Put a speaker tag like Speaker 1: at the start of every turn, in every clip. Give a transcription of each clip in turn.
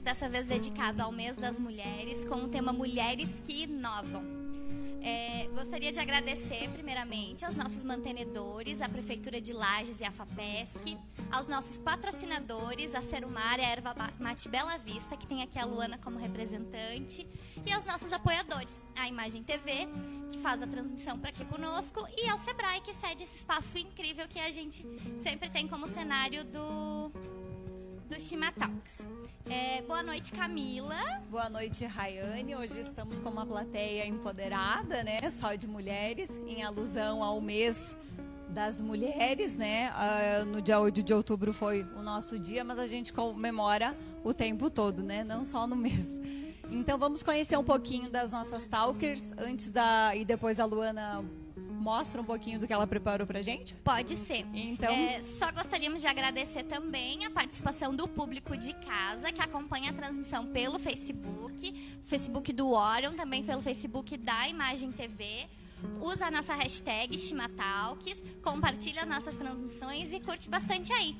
Speaker 1: dessa vez dedicado ao mês das mulheres, com o tema Mulheres que Inovam. Gostaria de agradecer, primeiramente, aos nossos mantenedores, a Prefeitura de Lages e a FAPESC, aos nossos patrocinadores, a Serumar e a Erva Mate Bela Vista, que tem aqui a Luana como representante, e aos nossos apoiadores, a Imagem TV, que faz a transmissão para aqui conosco, e ao Sebrae, que cede esse espaço incrível que a gente sempre tem como cenário do Shima Talks. Boa noite, Camila.
Speaker 2: Boa noite, Rayane. Hoje estamos com uma plateia empoderada, né? Só de mulheres, em alusão ao mês das mulheres, né? No dia 8 de outubro foi o nosso dia, mas a gente comemora o tempo todo, né? Não só no mês. Então vamos conhecer um pouquinho das nossas talkers e depois a Luana mostra um pouquinho do que ela preparou pra gente?
Speaker 1: Pode ser.
Speaker 2: Então,
Speaker 1: só gostaríamos de agradecer também a participação do público de casa, que acompanha a transmissão pelo Facebook do Orion, também pelo Facebook da Imagem TV. Usa a nossa hashtag Shimatalks, compartilha nossas transmissões e curte bastante aí.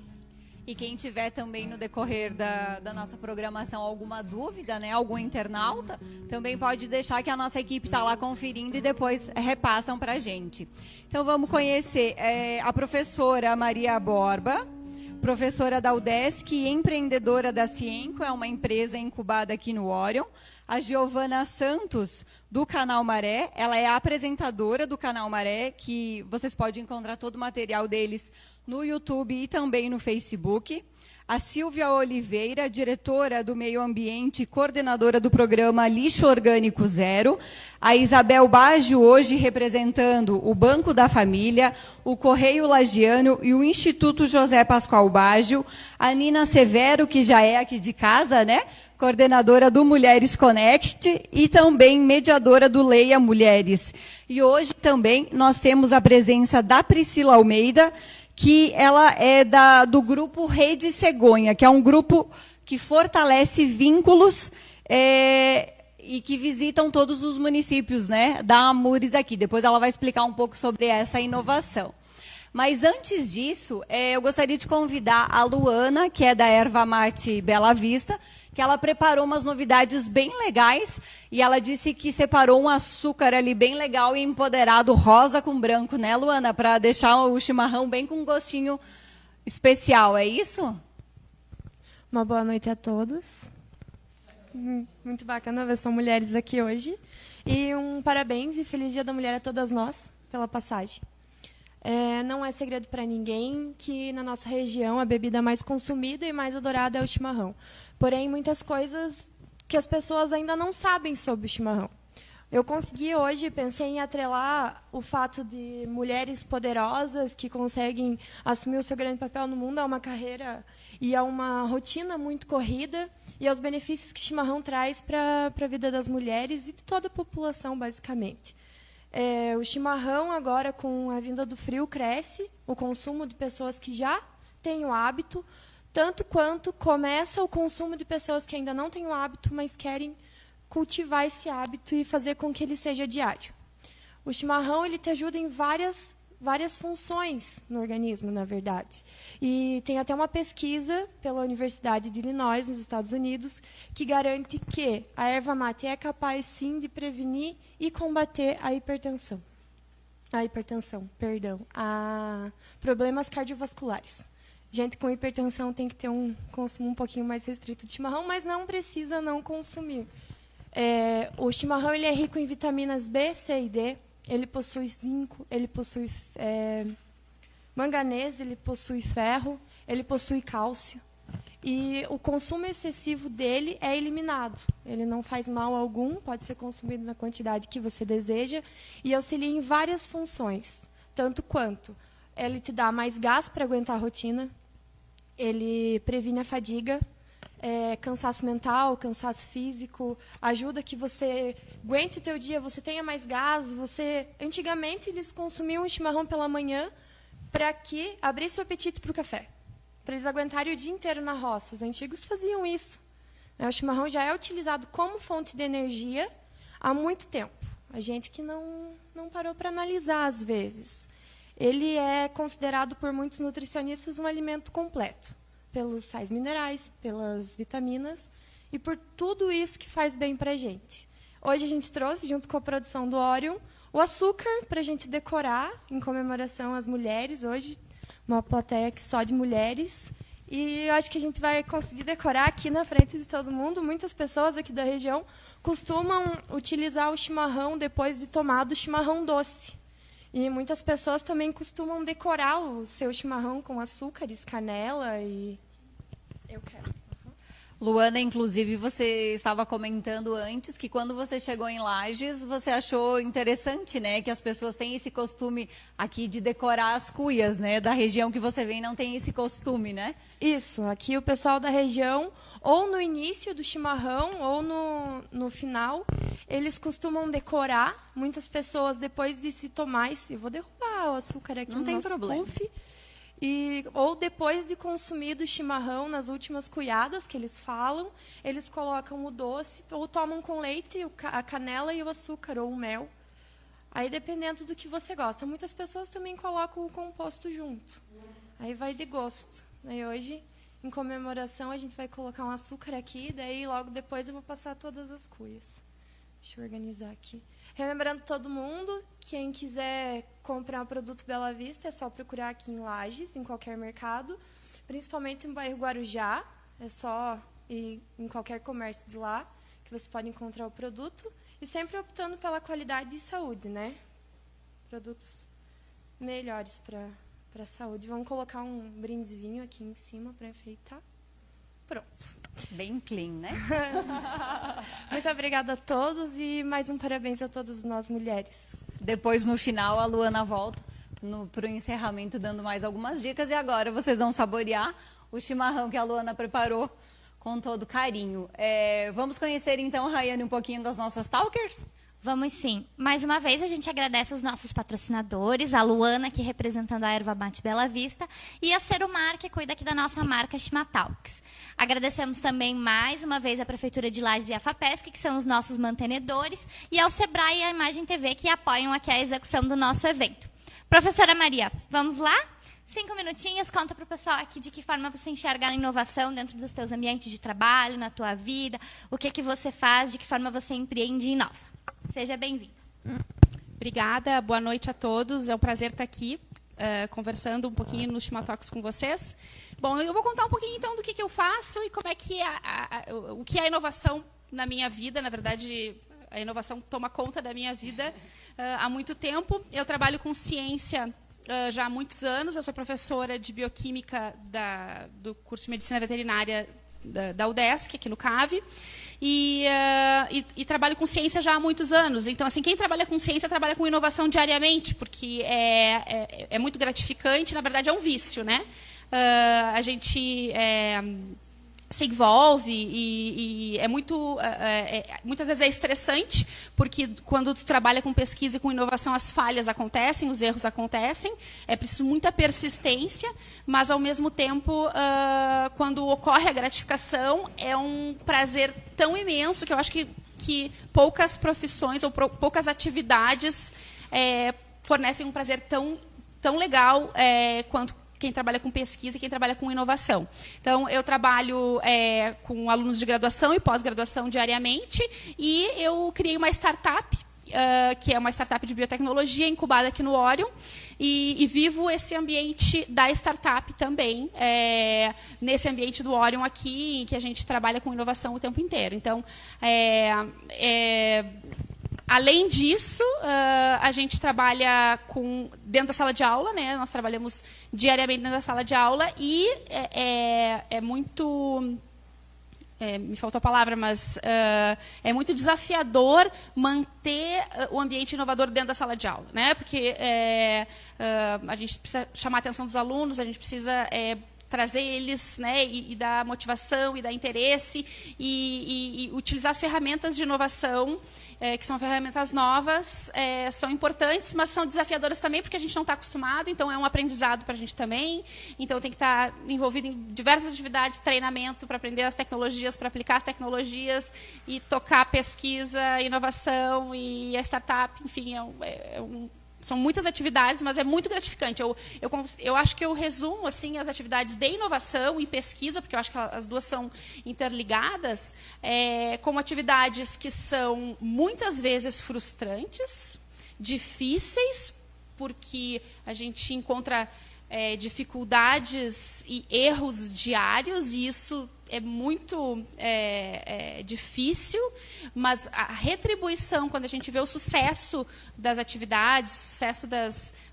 Speaker 2: E quem tiver também no decorrer da nossa programação alguma dúvida, né, algum internauta, também pode deixar que a nossa equipe está lá conferindo e depois repassam para a gente. Então vamos conhecer a professora Maria Borba, professora da UDESC e empreendedora da Cienco, é uma empresa incubada aqui no Orion. A Giovana Santos, do Canal Maré, ela é a apresentadora do Canal Maré, que vocês podem encontrar todo o material deles no YouTube e também no Facebook. A Silvia Oliveira, diretora do Meio Ambiente e coordenadora do programa Lixo Orgânico Zero. A Isabel Baggio, hoje representando o Banco da Família, o Correio Lagiano e o Instituto José Pascoal Baggio. A Nina Severo, que já é aqui de casa, né? Coordenadora do Mulheres Connect e também mediadora do Leia Mulheres. E hoje também nós temos a presença da Priscila Almeida, que ela é do grupo Rede Cegonha, que é um grupo que fortalece vínculos e que visitam todos os municípios, né, da Amures aqui. Depois ela vai explicar um pouco sobre essa inovação. Mas antes disso, eu gostaria de convidar a Luana, que é da Erva Mate Bela Vista, que ela preparou umas novidades bem legais e ela disse que separou um açúcar ali bem legal e empoderado, rosa com branco, né, Luana? Para deixar o chimarrão bem com um gostinho especial, é isso?
Speaker 3: Uma boa noite a todos. Muito bacana ver são mulheres aqui hoje. E um parabéns e feliz Dia da Mulher a todas nós pela passagem. Não é segredo para ninguém que na nossa região a bebida mais consumida e mais adorada é o chimarrão. Porém, muitas coisas que as pessoas ainda não sabem sobre o chimarrão. Eu consegui hoje, pensei em atrelar o fato de mulheres poderosas que conseguem assumir o seu grande papel no mundo a uma carreira e a uma rotina muito corrida e aos benefícios que o chimarrão traz para a vida das mulheres e de toda a população, basicamente. O chimarrão, agora, com a vinda do frio, cresce o consumo de pessoas que já têm o hábito, tanto quanto começa o consumo de pessoas que ainda não têm o hábito, mas querem cultivar esse hábito e fazer com que ele seja diário. O chimarrão ele te ajuda em várias funções no organismo, na verdade. E tem até uma pesquisa pela Universidade de Illinois, nos Estados Unidos, que garante que a erva mate é capaz, sim, de prevenir e combater a problemas cardiovasculares. Gente com hipertensão tem que ter um consumo um pouquinho mais restrito de chimarrão, mas não precisa não consumir. O chimarrão ele é rico em vitaminas B, C e D. Ele possui zinco, ele possui manganês, ele possui ferro, ele possui cálcio. E o consumo excessivo dele é eliminado. Ele não faz mal algum, pode ser consumido na quantidade que você deseja e auxilia em várias funções. Tanto quanto ele te dá mais gás para aguentar a rotina, ele previne a fadiga, cansaço mental, cansaço físico, ajuda que você aguente o teu dia, você tenha mais gás. Antigamente, eles consumiam um chimarrão pela manhã para que abrisse o apetite para o café, para eles aguentarem o dia inteiro na roça. Os antigos faziam isso. O chimarrão já é utilizado como fonte de energia há muito tempo. A gente que não parou para analisar, às vezes. Ele é considerado por muitos nutricionistas um alimento completo, pelos sais minerais, pelas vitaminas e por tudo isso que faz bem para a gente. Hoje a gente trouxe, junto com a produção do Orion, o açúcar para a gente decorar em comemoração às mulheres. Hoje, uma plateia aqui só de mulheres. E eu acho que a gente vai conseguir decorar aqui na frente de todo mundo. Muitas pessoas aqui da região costumam utilizar o chimarrão depois de tomado o chimarrão doce. E muitas pessoas também costumam decorar o seu chimarrão com açúcares, canela e... Eu quero.
Speaker 2: Luana, inclusive, você estava comentando antes que quando você chegou em Lages, você achou interessante, né, que as pessoas têm esse costume aqui de decorar as cuias, né, da região que você vem não tem esse costume, né?
Speaker 3: Isso, aqui o pessoal da região, ou no início do chimarrão, ou no final, eles costumam decorar. Muitas pessoas, depois de se tomar esse... Vou derrubar o açúcar aqui no nosso puff. Ou depois de consumido o chimarrão, nas últimas cuiadas que eles falam, eles colocam o doce, ou tomam com leite, a canela e o açúcar, ou o mel. Aí, dependendo do que você gosta. Muitas pessoas também colocam o composto junto. Aí vai de gosto. Aí, hoje, em comemoração, a gente vai colocar um açúcar aqui, daí logo depois eu vou passar todas as cuias. Deixa eu organizar aqui. Relembrando todo mundo, quem quiser comprar o produto Bela Vista, é só procurar aqui em Lages, em qualquer mercado, principalmente no bairro Guarujá. É só ir em qualquer comércio de lá que você pode encontrar o produto. E sempre optando pela qualidade e saúde, né? Produtos melhores para a saúde. Vamos colocar um brindezinho aqui em cima para enfeitar. Pronto.
Speaker 2: Bem clean, né?
Speaker 3: Muito obrigada a todos e mais um parabéns a todas nós mulheres.
Speaker 2: Depois, no final, a Luana volta para o encerramento, dando mais algumas dicas. E agora vocês vão saborear o chimarrão que a Luana preparou com todo carinho. Vamos conhecer, então, Rayane, um pouquinho das nossas talkers?
Speaker 1: Vamos sim. Mais uma vez, a gente agradece os nossos patrocinadores, a Luana, aqui representando a Erva Mate Bela Vista, e a Serumar, que cuida aqui da nossa marca Chimatalks. Agradecemos também, mais uma vez, a Prefeitura de Lages e a FAPESC, que são os nossos mantenedores, e ao Sebrae e a Imagem TV, que apoiam aqui a execução do nosso evento. Professora Maria, vamos lá? 5 minutinhos, conta para o pessoal aqui de que forma você enxerga a inovação dentro dos teus ambientes de trabalho, na tua vida, o que você faz, de que forma você empreende e inova. Seja bem-vinda.
Speaker 4: Obrigada, boa noite a todos. É um prazer estar aqui conversando um pouquinho no Chimatalks com vocês. Bom, eu vou contar um pouquinho então do que eu faço e como é que o que é a inovação na minha vida. Na verdade, a inovação toma conta da minha vida há muito tempo. Eu trabalho com ciência já há muitos anos. Eu sou professora de bioquímica do curso de medicina veterinária da UDESC, aqui no CAV. E trabalho com ciência já há muitos anos. Então, assim, quem trabalha com ciência trabalha com inovação diariamente, porque é muito gratificante. Na verdade, é um vício, né? A gente se envolve e é muito... muitas vezes é estressante, porque quando tu trabalha com pesquisa e com inovação, as falhas acontecem, os erros acontecem. É preciso muita persistência, mas, ao mesmo tempo, quando ocorre a gratificação, é um prazer tão imenso que eu acho que poucas profissões ou poucas atividades fornecem um prazer tão legal quanto quem trabalha com pesquisa e quem trabalha com inovação. Então, eu trabalho com alunos de graduação e pós-graduação diariamente, e eu criei uma startup, que é uma startup de biotecnologia incubada aqui no Orion, e vivo esse ambiente da startup também, nesse ambiente do Orion aqui, em que a gente trabalha com inovação o tempo inteiro. Então, além disso, a gente trabalha dentro da sala de aula, né? Nós trabalhamos diariamente dentro da sala de aula e é muito... me faltou a palavra, mas é muito desafiador manter o ambiente inovador dentro da sala de aula, né? Porque a gente precisa chamar a atenção dos alunos, a gente precisa trazer eles, né, e dar motivação e dar interesse e utilizar as ferramentas de inovação, que são ferramentas novas, são importantes, mas são desafiadoras também, porque a gente não está acostumado, então é um aprendizado para a gente também. Então tem que estar envolvido em diversas atividades, treinamento para aprender as tecnologias, para aplicar as tecnologias e tocar pesquisa, inovação e a startup, enfim, são muitas atividades, mas é muito gratificante. Eu acho que eu resumo assim as atividades de inovação e pesquisa, porque eu acho que as duas são interligadas, como atividades que são muitas vezes frustrantes, difíceis, porque a gente encontra dificuldades e erros diários, e isso é muito difícil, mas a retribuição, quando a gente vê o sucesso das atividades, o sucesso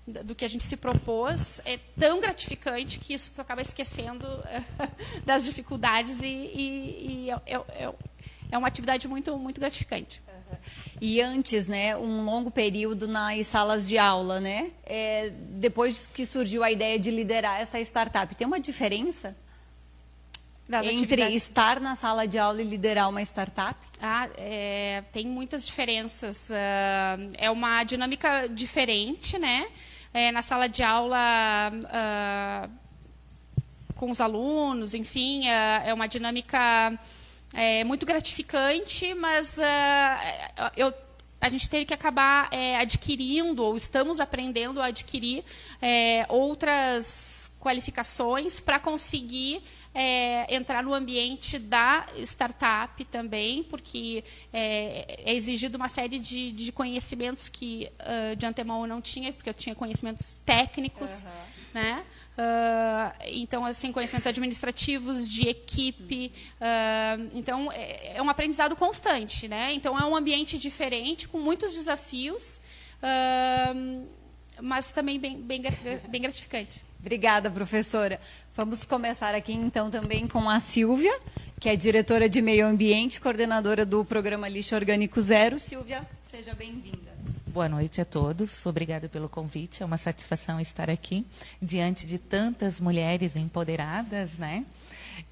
Speaker 4: do que a gente se propôs, é tão gratificante que isso tu acaba esquecendo das dificuldades, e é uma atividade muito, muito gratificante.
Speaker 2: E antes, né, um longo período nas salas de aula, né? Depois que surgiu a ideia de liderar essa startup, tem uma diferença entre estar na sala de aula e liderar uma startup?
Speaker 4: Tem muitas diferenças. É uma dinâmica diferente, né? Na sala de aula, com os alunos, enfim, é uma dinâmica muito gratificante, mas a gente teve que acabar adquirindo, ou estamos aprendendo a adquirir outras qualificações para conseguir entrar no ambiente da startup também, porque é exigido uma série de conhecimentos que de antemão eu não tinha, porque eu tinha conhecimentos técnicos, né? Então, assim, conhecimentos administrativos, de equipe. Então, é um aprendizado constante, né? Então, é um ambiente diferente, com muitos desafios, mas também bem gratificante.
Speaker 2: Obrigada, professora. Vamos começar aqui, então, também com a Silvia, que é diretora de Meio Ambiente, coordenadora do programa Lixo Orgânico Zero. Silvia, seja bem-vinda.
Speaker 5: Boa noite a todos. Obrigada pelo convite. É uma satisfação estar aqui diante de tantas mulheres empoderadas, né?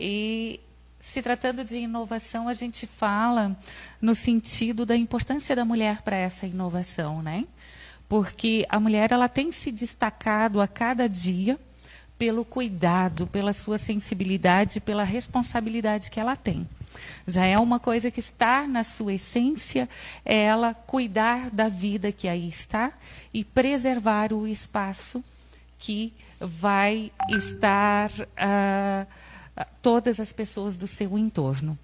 Speaker 5: E se tratando de inovação, a gente fala no sentido da importância da mulher para essa inovação, né? Porque a mulher, ela tem se destacado a cada dia pelo cuidado, pela sua sensibilidade, pela responsabilidade que ela tem. Já é uma coisa que está na sua essência, é ela cuidar da vida que aí está e preservar o espaço que vai estar todas as pessoas do seu entorno.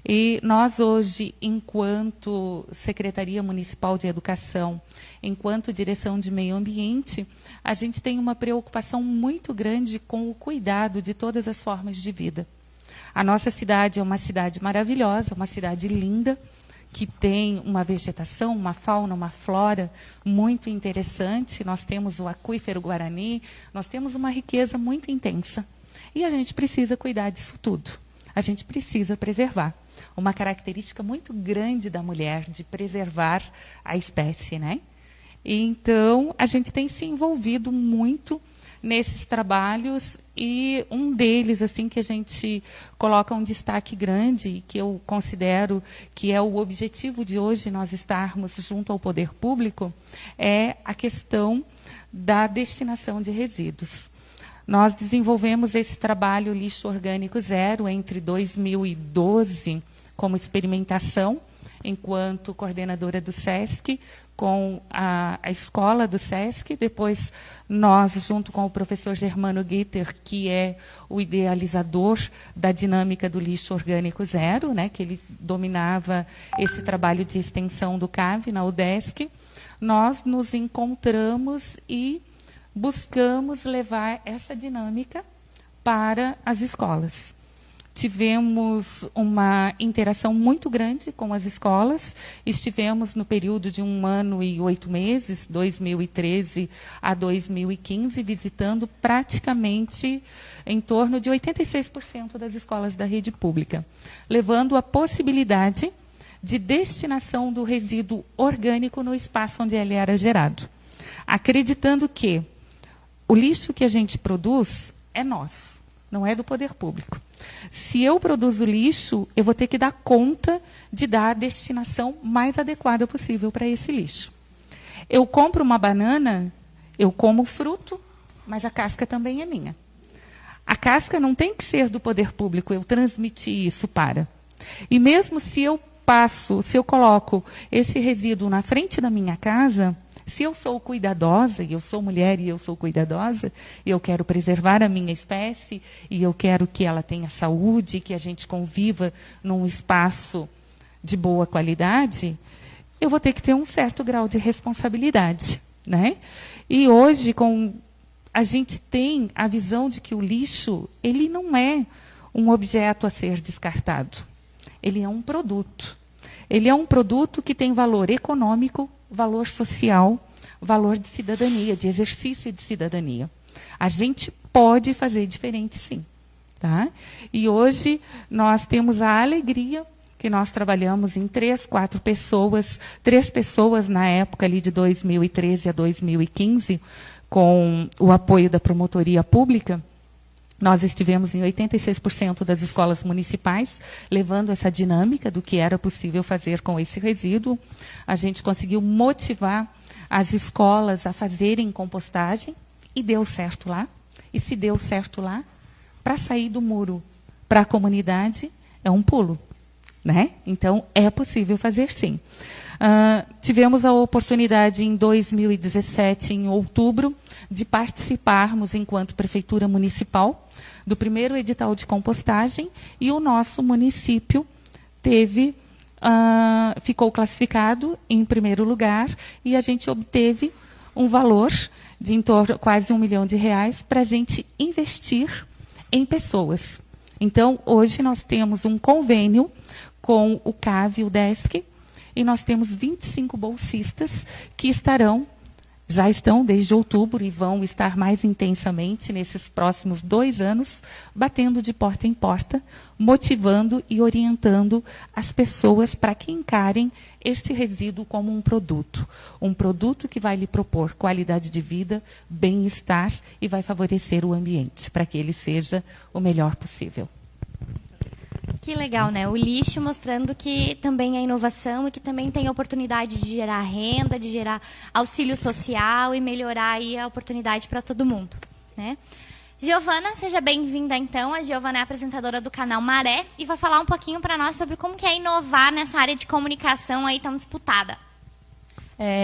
Speaker 5: E nós hoje, enquanto Secretaria Municipal de Educação, enquanto Direção de Meio Ambiente, a gente tem uma preocupação muito grande com o cuidado de todas as formas de vida. A nossa cidade é uma cidade maravilhosa, uma cidade linda, que tem uma vegetação, uma fauna, uma flora muito interessante. Nós temos o aquífero Guarani, nós temos uma riqueza muito intensa. E a gente precisa cuidar disso tudo. A gente precisa preservar. Uma característica muito grande da mulher, de preservar a espécie, né? Então, a gente tem se envolvido muito nesses trabalhos, e um deles, assim, que a gente coloca um destaque grande, que eu considero que é o objetivo de hoje nós estarmos junto ao poder público, é a questão da destinação de resíduos. Nós desenvolvemos esse trabalho Lixo Orgânico Zero entre 2012 como experimentação, enquanto coordenadora do SESC, com a escola do SESC. Depois, nós, junto com o professor Germano Gitter, que é o idealizador da dinâmica do Lixo Orgânico Zero, né, que ele dominava esse trabalho de extensão do CAV na UDESC, nós nos encontramos e buscamos levar essa dinâmica para as escolas. Tivemos uma interação muito grande com as escolas. Estivemos no período de 1 ano e 8 meses, 2013 a 2015, visitando praticamente em torno de 86% das escolas da rede pública, levando a possibilidade de destinação do resíduo orgânico no espaço onde ele era gerado, acreditando que o lixo que a gente produz é nosso, não é do poder público. Se eu produzo lixo, eu vou ter que dar conta de dar a destinação mais adequada possível para esse lixo. Eu compro uma banana, eu como o fruto, mas a casca também é minha. A casca não tem que ser do poder público, eu transmitir isso para. E mesmo se eu coloco esse resíduo na frente da minha casa, Se eu sou cuidadosa, e eu sou mulher e eu sou cuidadosa, e eu quero preservar a minha espécie, e eu quero que ela tenha saúde, que a gente conviva num espaço de boa qualidade, eu vou ter que ter um certo grau de responsabilidade, né? E hoje, a gente tem a visão de que o lixo, ele não é um objeto a ser descartado. Ele é um produto. Ele é um produto que tem valor econômico, valor social, valor de cidadania, de exercício de cidadania. A gente pode fazer diferente, sim. Tá? E hoje nós temos a alegria que nós trabalhamos em 3 pessoas na época ali de 2013 a 2015, com o apoio da promotoria pública. Nós estivemos em 86% das escolas municipais, levando essa dinâmica do que era possível fazer com esse resíduo. A gente conseguiu motivar as escolas a fazerem compostagem e deu certo lá. E se deu certo lá, para sair do muro para a comunidade é um pulo, né? Então, é possível fazer sim. Tivemos a oportunidade em 2017, em outubro, de participarmos, enquanto Prefeitura Municipal, do primeiro edital de compostagem, e o nosso município ficou classificado em primeiro lugar, e a gente obteve um valor de em torno quase R$1 milhão para a gente investir em pessoas. Então, hoje nós temos um convênio com o CAV e o DESC, e nós temos 25 bolsistas que já estão desde outubro e vão estar mais intensamente nesses próximos 2 anos, batendo de porta em porta, motivando e orientando as pessoas para que encarem este resíduo como um produto que vai lhe propor qualidade de vida, bem-estar e vai favorecer o ambiente para que ele seja o melhor possível.
Speaker 1: Que legal, né? O lixo mostrando que também é inovação e que também tem oportunidade de gerar renda, de gerar auxílio social e melhorar aí a oportunidade para todo mundo, né? Giovana, seja bem-vinda então. A Giovana é apresentadora do canal Maré e vai falar um pouquinho para nós sobre como que é inovar nessa área de comunicação aí tão disputada.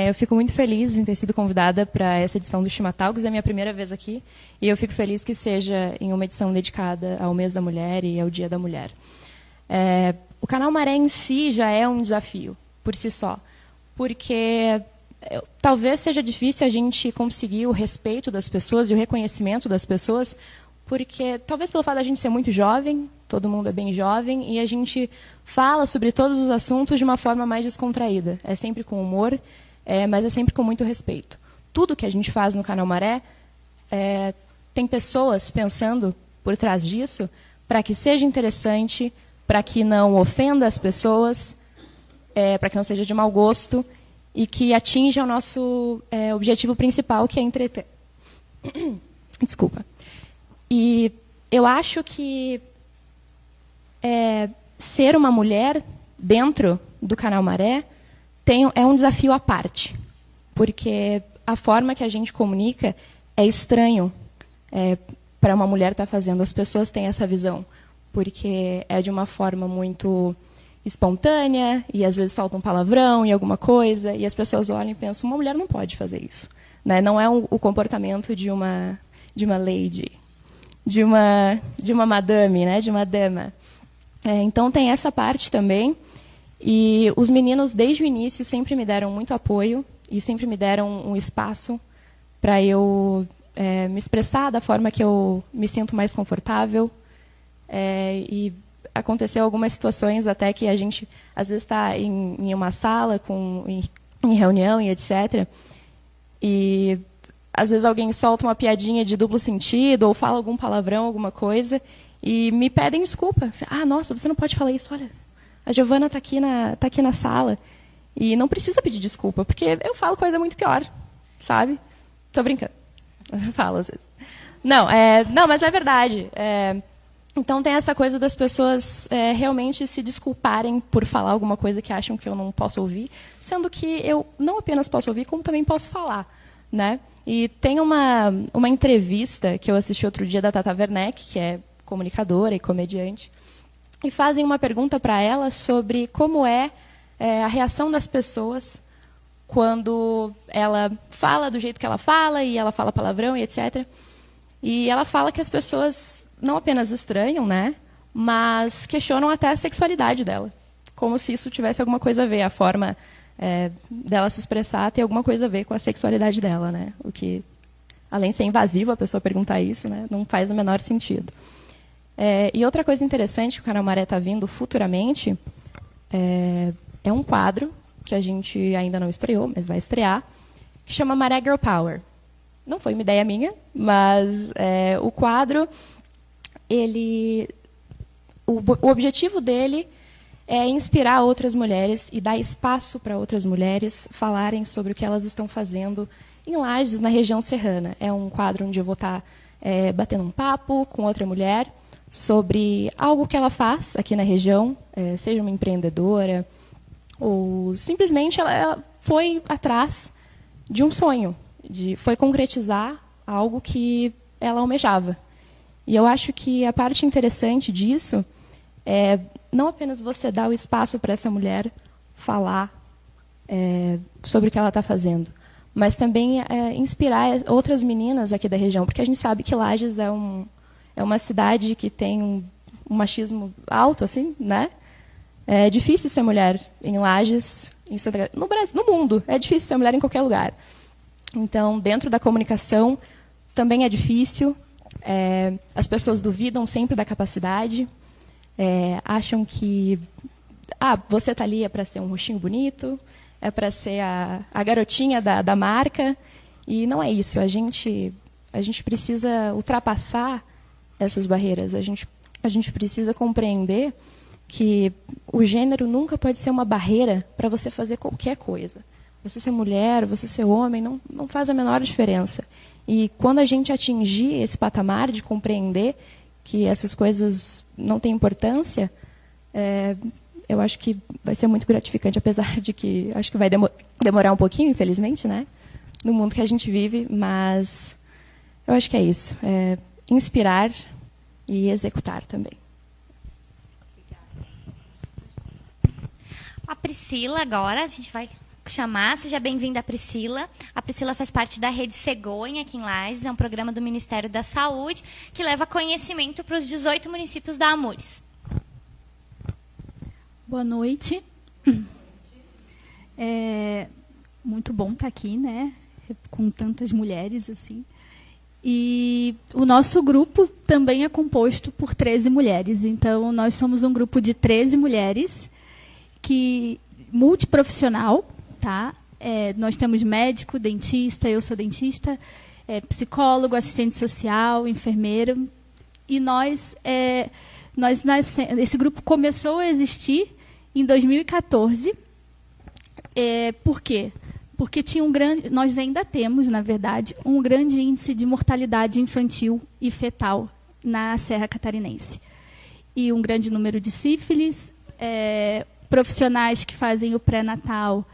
Speaker 6: Eu fico muito feliz em ter sido convidada para essa edição do Chimatalks, é a minha primeira vez aqui, e eu fico feliz que seja em uma edição dedicada ao mês da mulher e ao Dia da Mulher. O canal Maré em si já é um desafio, por si só, porque talvez seja difícil a gente conseguir o respeito das pessoas e o reconhecimento das pessoas, porque talvez pelo fato de a gente ser muito jovem, todo mundo é bem jovem, e a gente fala sobre todos os assuntos de uma forma mais descontraída. É sempre com humor, mas é sempre com muito respeito. Tudo que a gente faz no canal Maré, tem pessoas pensando por trás disso para que seja interessante, para que não ofenda as pessoas, para que não seja de mau gosto e que atinja o nosso objetivo principal, que é entreter. Desculpa. E eu acho que ser uma mulher dentro do canal Maré é um desafio à parte, porque a forma que a gente comunica é estranho para uma mulher estar fazendo. As pessoas têm essa visão, porque é de uma forma muito espontânea, e às vezes solta um palavrão e alguma coisa, e as pessoas olham e pensam, uma mulher não pode fazer isso, né? Não é o comportamento de uma lady, de uma madame, né? De uma dama. Então tem essa parte também, e os meninos desde o início sempre me deram muito apoio e sempre me deram um espaço para eu me expressar da forma que eu me sinto mais confortável. E aconteceu algumas situações até que a gente, às vezes, está em uma sala, em reunião e etc. E, às vezes, alguém solta uma piadinha de duplo sentido ou fala algum palavrão, alguma coisa, e me pedem desculpa. Ah, nossa, você não pode falar isso. Olha, a Giovana está aqui na sala. E não precisa pedir desculpa, porque eu falo coisa muito pior, sabe? Tô brincando. Eu falo, às vezes. Não, mas é verdade. Então tem essa coisa das pessoas realmente se desculparem por falar alguma coisa que acham que eu não posso ouvir, sendo que eu não apenas posso ouvir, como também posso falar, né? E tem uma entrevista que eu assisti outro dia da Tata Werneck, que é comunicadora e comediante, e fazem uma pergunta para ela sobre como é a reação das pessoas quando ela fala do jeito que ela fala, e ela fala palavrão e etc. E ela fala que as pessoas não apenas estranham, né, mas questionam até a sexualidade dela, como se isso tivesse alguma coisa a ver, a forma dela se expressar ter alguma coisa a ver com a sexualidade dela, né? O que, além de ser invasivo a pessoa perguntar isso, né, não faz o menor sentido. E outra coisa interessante que o Canal Maré está vindo futuramente é um quadro que a gente ainda não estreou, mas vai estrear, que chama Maré Girl Power. Não foi uma ideia minha, mas o quadro, o objetivo dele é inspirar outras mulheres e dar espaço para outras mulheres falarem sobre o que elas estão fazendo em Lages, na região serrana. É um quadro onde eu vou estar batendo um papo com outra mulher sobre algo que ela faz aqui na região, seja uma empreendedora, ou simplesmente ela foi atrás de um sonho, foi concretizar algo que ela almejava. E eu acho que a parte interessante disso é não apenas você dar o espaço para essa mulher falar sobre o que ela está fazendo, mas também inspirar outras meninas aqui da região, porque a gente sabe que Lages é uma cidade que tem um machismo alto, assim, né? É difícil ser mulher em Lages, no Brasil, no mundo, é difícil ser mulher em qualquer lugar. Então, dentro da comunicação, também é difícil. As pessoas duvidam sempre da capacidade, acham que você está ali para ser um rostinho bonito, é para ser a garotinha da marca, e não é isso. A gente precisa ultrapassar essas barreiras. A gente precisa compreender que o gênero nunca pode ser uma barreira para você fazer qualquer coisa. Você ser mulher, você ser homem, não faz a menor diferença. E quando a gente atingir esse patamar de compreender que essas coisas não têm importância, eu acho que vai ser muito gratificante, apesar de que acho que vai demorar um pouquinho, infelizmente, né, no mundo que a gente vive, mas eu acho que é isso. Inspirar e executar também.
Speaker 1: A Priscila agora, a gente vai chamar. Seja bem-vinda, Priscila. A Priscila faz parte da Rede Cegonha, aqui em Lages. É um programa do Ministério da Saúde que leva conhecimento para os 18 municípios da Amures.
Speaker 7: Boa noite. Muito bom estar aqui, né? Com tantas mulheres, assim. E o nosso grupo também é composto por 13 mulheres. Então, nós somos um grupo de 13 mulheres multiprofissional, tá? Nós temos médico, dentista, eu sou dentista, psicólogo, assistente social, enfermeiro. E esse grupo começou a existir em 2014. Por quê? Porque nós ainda temos, na verdade, um grande índice de mortalidade infantil e fetal na Serra Catarinense. E um grande número de sífilis, profissionais que fazem o pré-natal.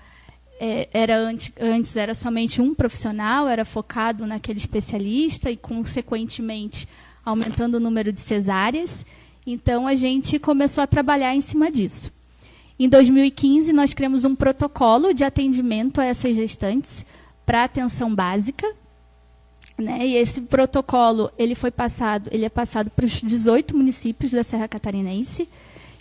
Speaker 7: Antes era somente um profissional, era focado naquele especialista e, consequentemente, aumentando o número de cesáreas. Então, a gente começou a trabalhar em cima disso. Em 2015, nós criamos um protocolo de atendimento a essas gestantes para atenção básica, né? E esse protocolo ele é passado para os 18 municípios da Serra Catarinense.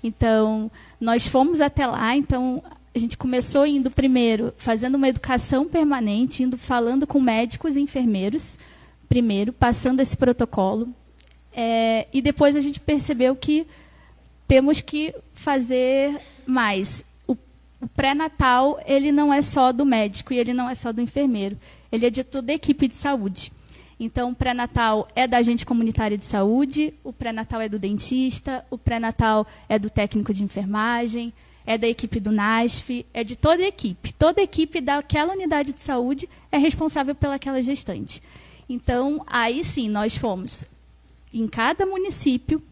Speaker 7: Então, nós fomos até lá. Então, a gente começou indo primeiro, fazendo uma educação permanente, falando com médicos e enfermeiros, primeiro, passando esse protocolo. E depois a gente percebeu que temos que fazer mais. O pré-natal, ele não é só do médico e ele não é só do enfermeiro. Ele é de toda a equipe de saúde. Então, o pré-natal é da agente comunitária de saúde, o pré-natal é do dentista, o pré-natal é do técnico de enfermagem, é da equipe do NASF, é de toda a equipe. Toda a equipe daquela unidade de saúde é responsável pelaquela gestante. Então, aí sim, nós fomos em cada município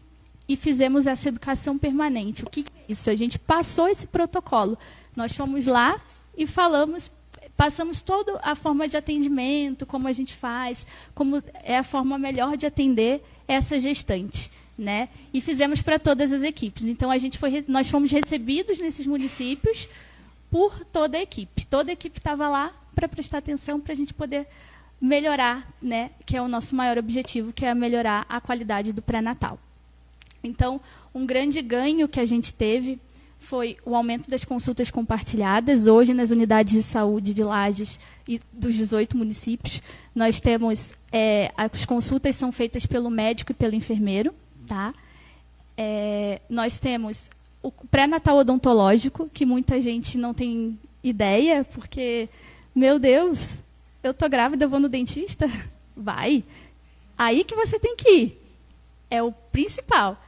Speaker 7: e fizemos essa educação permanente. O que é isso? A gente passou esse protocolo. Nós fomos lá e passamos toda a forma de atendimento, como a gente faz, como é a forma melhor de atender essa gestante, né? E fizemos para todas as equipes. Então, nós fomos recebidos nesses municípios por toda a equipe. Toda a equipe estava lá para prestar atenção, para a gente poder melhorar, né, que é o nosso maior objetivo, que é melhorar a qualidade do pré-natal. Então, um grande ganho que a gente teve foi o aumento das consultas compartilhadas. Hoje, nas unidades de saúde de Lages e dos 18 municípios, nós temos, as consultas são feitas pelo médico e pelo enfermeiro, tá? Nós temos o pré-natal odontológico, que muita gente não tem ideia, porque, meu Deus, eu tô grávida, eu vou no dentista? Vai. Aí que você tem que ir. É o principal.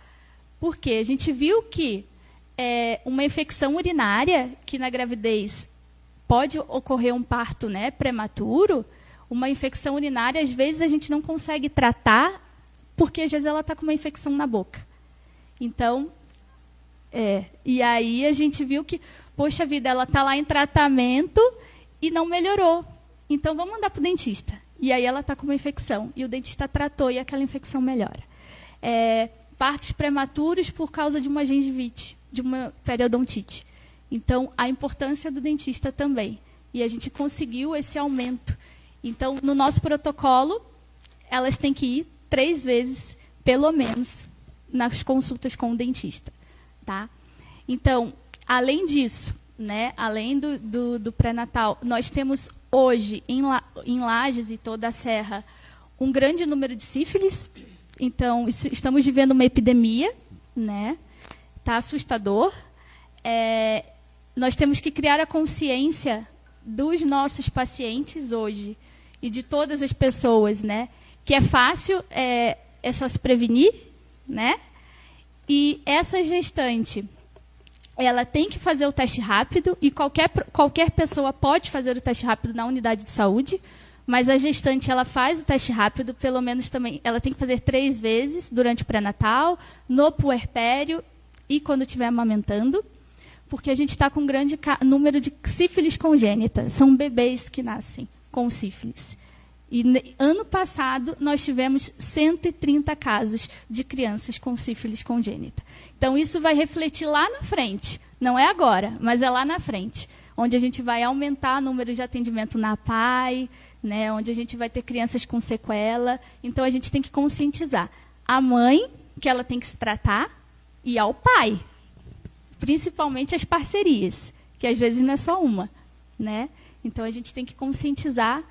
Speaker 7: Porque a gente viu que uma infecção urinária, que na gravidez pode ocorrer um parto, né, prematuro, uma infecção urinária, às vezes a gente não consegue tratar, porque às vezes ela está com uma infecção na boca. Então, e aí a gente viu que, poxa vida, ela está lá em tratamento e não melhorou. Então, vamos mandar para o dentista. E aí ela está com uma infecção, e o dentista tratou e aquela infecção melhora. Partos prematuros por causa de uma gengivite, de uma periodontite. Então, a importância do dentista também. E a gente conseguiu esse aumento. Então, no nosso protocolo, elas têm que ir 3 vezes, pelo menos, nas consultas com o dentista. Tá? Então, além disso, né, além do pré-natal, nós temos hoje, em Lages e toda a Serra, um grande número de sífilis. Então, estamos vivendo uma epidemia, né? Está assustador. Nós temos que criar a consciência dos nossos pacientes hoje e de todas as pessoas, né? Que é fácil, é só se prevenir, né? E essa gestante, ela tem que fazer o teste rápido, e qualquer pessoa pode fazer o teste rápido na unidade de saúde, mas a gestante, ela faz o teste rápido, pelo menos também, ela tem que fazer 3 vezes durante o pré-natal, no puerpério e quando estiver amamentando, porque a gente está com um grande número de sífilis congênita. São bebês que nascem com sífilis. E ano passado, nós tivemos 130 casos de crianças com sífilis congênita. Então, isso vai refletir lá na frente. Não é agora, mas é lá na frente, onde a gente vai aumentar o número de atendimento na PAI, né, onde a gente vai ter crianças com sequela. Então, a gente tem que conscientizar a mãe, que ela tem que se tratar, e ao pai. Principalmente as parcerias, que às vezes não é só uma, né? Então, a gente tem que conscientizar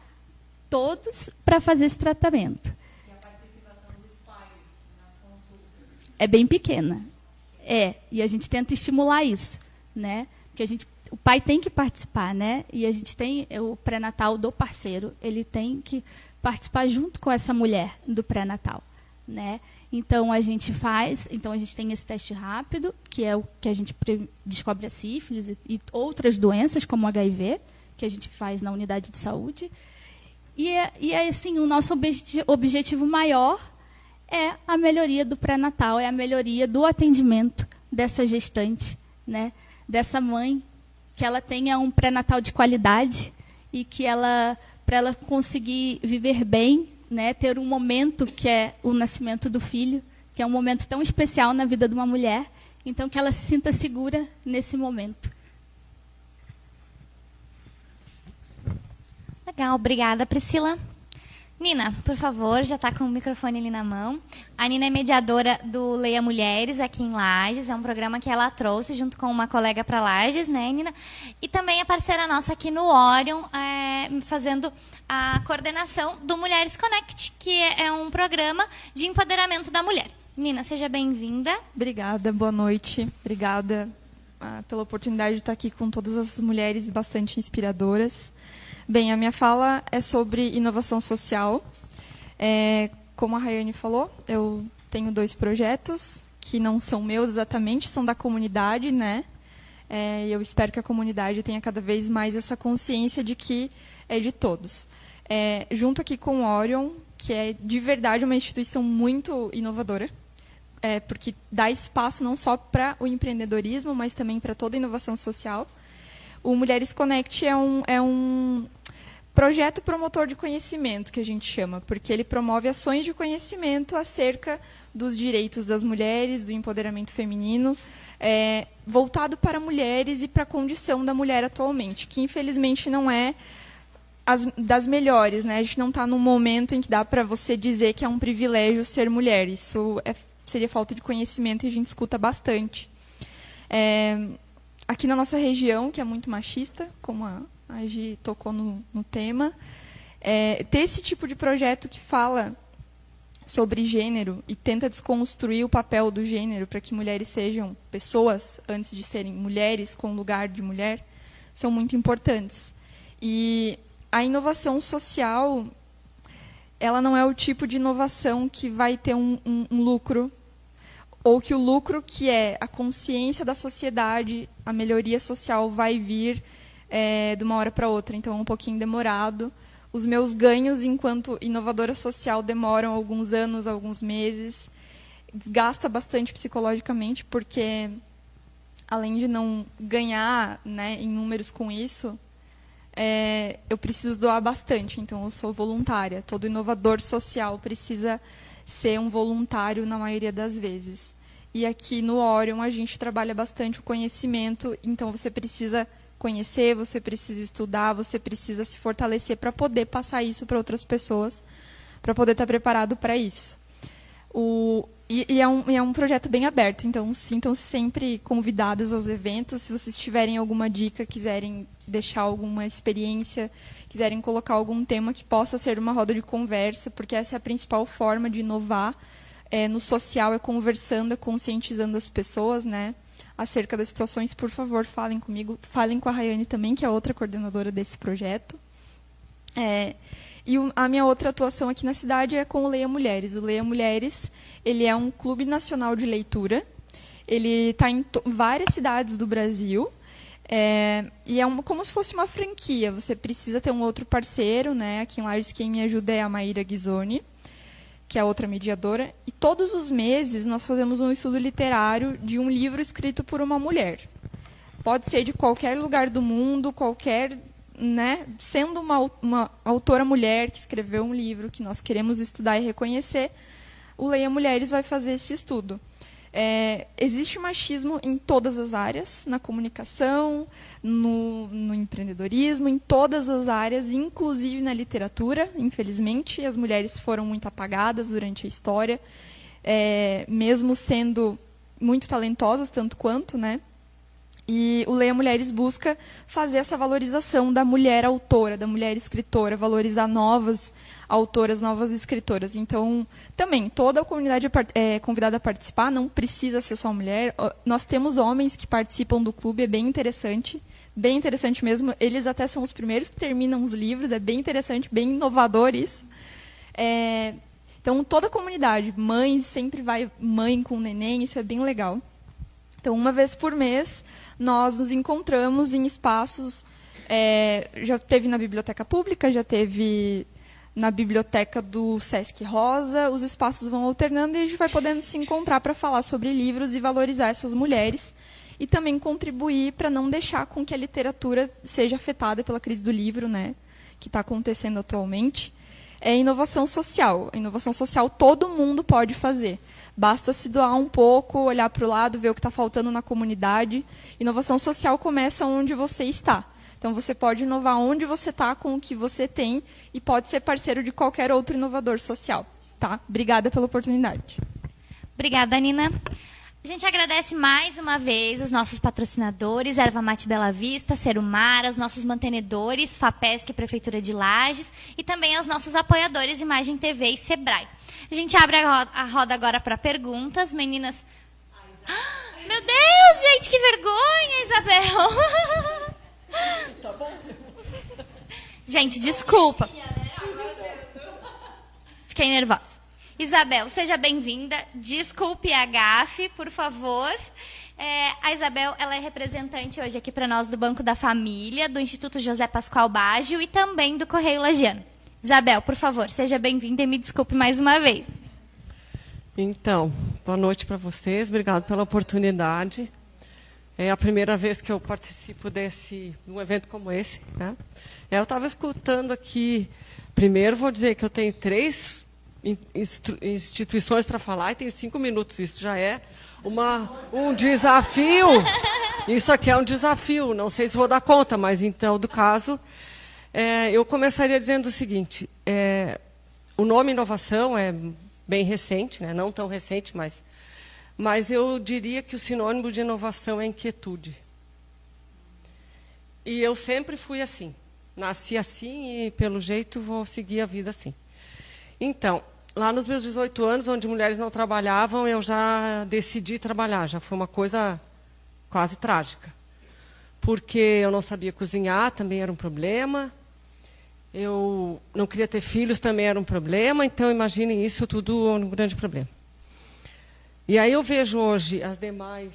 Speaker 7: todos para fazer esse tratamento. E a participação dos pais nas consultas? É bem pequena. E a gente tenta estimular isso, né? Porque o pai tem que participar, né? E a gente tem o pré-natal do parceiro, ele tem que participar junto com essa mulher do pré-natal, né? Então a gente tem esse teste rápido, que é o que a gente descobre a sífilis e outras doenças como HIV, que a gente faz na unidade de saúde. E assim, o nosso objetivo maior é a melhoria do pré-natal, é a melhoria do atendimento dessa gestante, né? Dessa mãe, que ela tenha um pré-natal de qualidade e que para ela conseguir viver bem, né, ter um momento que é o nascimento do filho, que é um momento tão especial na vida de uma mulher, então que ela se sinta segura nesse momento.
Speaker 1: Legal, obrigada, Priscila. Nina, por favor, já está com o microfone ali na mão. A Nina é mediadora do Leia Mulheres aqui em Lages. É um programa que ela trouxe junto com uma colega para Lages, né, Nina? E também é parceira nossa aqui no Orion, fazendo a coordenação do Mulheres Connect, que é um programa de empoderamento da mulher. Nina, seja bem-vinda.
Speaker 8: Obrigada, boa noite. Obrigada pela oportunidade de estar aqui com todas as mulheres bastante inspiradoras. Bem, a minha fala é sobre inovação social. Como a Rayane falou, eu tenho 2 projetos que não são meus exatamente, são da comunidade, né? Eu espero que a comunidade tenha cada vez mais essa consciência de que é de todos. Junto aqui com o Orion, que é de verdade uma instituição muito inovadora, porque dá espaço não só para o empreendedorismo, mas também para toda a inovação social. O Mulheres Connect é um projeto promotor de conhecimento, que a gente chama, porque ele promove ações de conhecimento acerca dos direitos das mulheres, do empoderamento feminino, voltado para mulheres e para a condição da mulher atualmente, que infelizmente não é das melhores, né? A gente não está num momento em que dá para você dizer que é um privilégio ser mulher. Isso seria falta de conhecimento e a gente escuta bastante. Aqui na nossa região, que é muito machista, como a Gi tocou no tema, ter esse tipo de projeto que fala sobre gênero e tenta desconstruir o papel do gênero para que mulheres sejam pessoas antes de serem mulheres com lugar de mulher, são muito importantes. E a inovação social, ela não é o tipo de inovação que vai ter um lucro, ou que o lucro, que é a consciência da sociedade, a melhoria social, vai vir de uma hora para outra. Então, é um pouquinho demorado. Os meus ganhos enquanto inovadora social demoram alguns anos, alguns meses. Desgasta bastante psicologicamente, porque, além de não ganhar, né, em números com isso, eu preciso doar bastante. Então, eu sou voluntária. Todo inovador social precisa ser um voluntário na maioria das vezes. E aqui no Orion a gente trabalha bastante o conhecimento, então você precisa conhecer, você precisa estudar, você precisa se fortalecer para poder passar isso para outras pessoas, para poder estar preparado para isso. É um projeto bem aberto, então sintam-se sempre convidadas aos eventos. Se vocês tiverem alguma dica, quiserem deixar alguma experiência, quiserem colocar algum tema que possa ser uma roda de conversa, porque essa é a principal forma de inovar no social, é conversando, é conscientizando as pessoas, né, acerca das situações. Por favor, falem comigo, falem com a Rayane também, que é outra coordenadora desse projeto. E a minha outra atuação aqui na cidade é com o Leia Mulheres. O Leia Mulheres, ele é um clube nacional de leitura. Ele está em várias cidades do Brasil. E é como se fosse uma franquia. Você precisa ter um outro parceiro, né? Aqui em Lages, quem me ajuda é a Maíra Ghisoni, que é outra mediadora. E todos os meses nós fazemos um estudo literário de um livro escrito por uma mulher. Pode ser de qualquer lugar do mundo, né, sendo uma autora mulher que escreveu um livro que nós queremos estudar e reconhecer, o Leia Mulheres vai fazer esse estudo. Existe machismo em todas as áreas, na comunicação, no empreendedorismo, em todas as áreas, inclusive na literatura. Infelizmente, as mulheres foram muito apagadas durante a história, mesmo sendo muito talentosas, tanto quanto, né? E o Leia Mulheres busca fazer essa valorização da mulher autora, da mulher escritora, valorizar novas autoras, novas escritoras. Então, também, toda a comunidade é convidada a participar, não precisa ser só mulher. Nós temos homens que participam do clube, é bem interessante mesmo. Eles até são os primeiros que terminam os livros, é bem interessante, bem inovador isso. Então, toda a comunidade, mães, sempre vai mãe com neném, isso é bem legal. Então, uma vez por mês, nós nos encontramos em espaços, já teve na biblioteca pública, já teve na biblioteca do Sesc Rosa, os espaços vão alternando e a gente vai podendo se encontrar para falar sobre livros e valorizar essas mulheres e também contribuir para não deixar com que a literatura seja afetada pela crise do livro, né, que está acontecendo atualmente. Inovação social. Inovação social todo mundo pode fazer. Basta se doar um pouco, olhar para o lado, ver o que está faltando na comunidade. Inovação social começa onde você está. Então, você pode inovar onde você está, com o que você tem, e pode ser parceiro de qualquer outro inovador social. Tá? Obrigada pela oportunidade.
Speaker 1: Obrigada, Nina. A gente agradece mais uma vez os nossos patrocinadores, Erva Mate Bela Vista, Serumar, os nossos mantenedores, FAPESC, Prefeitura de Lages, e também aos nossos apoiadores Imagem TV e Sebrae. A gente abre a roda agora para perguntas. Meninas... Meu Deus, gente, que vergonha, Isabel! Tá bom. Gente, desculpa. Fiquei nervosa. Isabel, seja bem-vinda. Desculpe a gafe, por favor. A Isabel, ela é representante hoje aqui para nós do Banco da Família, do Instituto José Pascoal Baggio e também do Correio Lagiano. Isabel, por favor, seja bem-vinda e me desculpe mais uma vez.
Speaker 9: Então, boa noite para vocês. Obrigado pela oportunidade. É a primeira vez que eu participo de um evento como esse, né? Eu estava escutando aqui. Primeiro, vou dizer que eu tenho 3 instituições para falar e tenho 5 minutos. Isso já é um desafio. Isso aqui é um desafio. Não sei se vou dar conta, mas então, do caso, eu começaria dizendo o seguinte. O nome inovação é bem recente, né? Não tão recente, mas eu diria que o sinônimo de inovação é inquietude. E eu sempre fui assim. Nasci assim e, pelo jeito, vou seguir a vida assim. Então, lá nos meus 18 anos, onde mulheres não trabalhavam, eu já decidi trabalhar. Já foi uma coisa quase trágica. Porque eu não sabia cozinhar, também era um problema. Eu não queria ter filhos, também era um problema. Então, imaginem isso tudo um grande problema. E aí eu vejo hoje as demais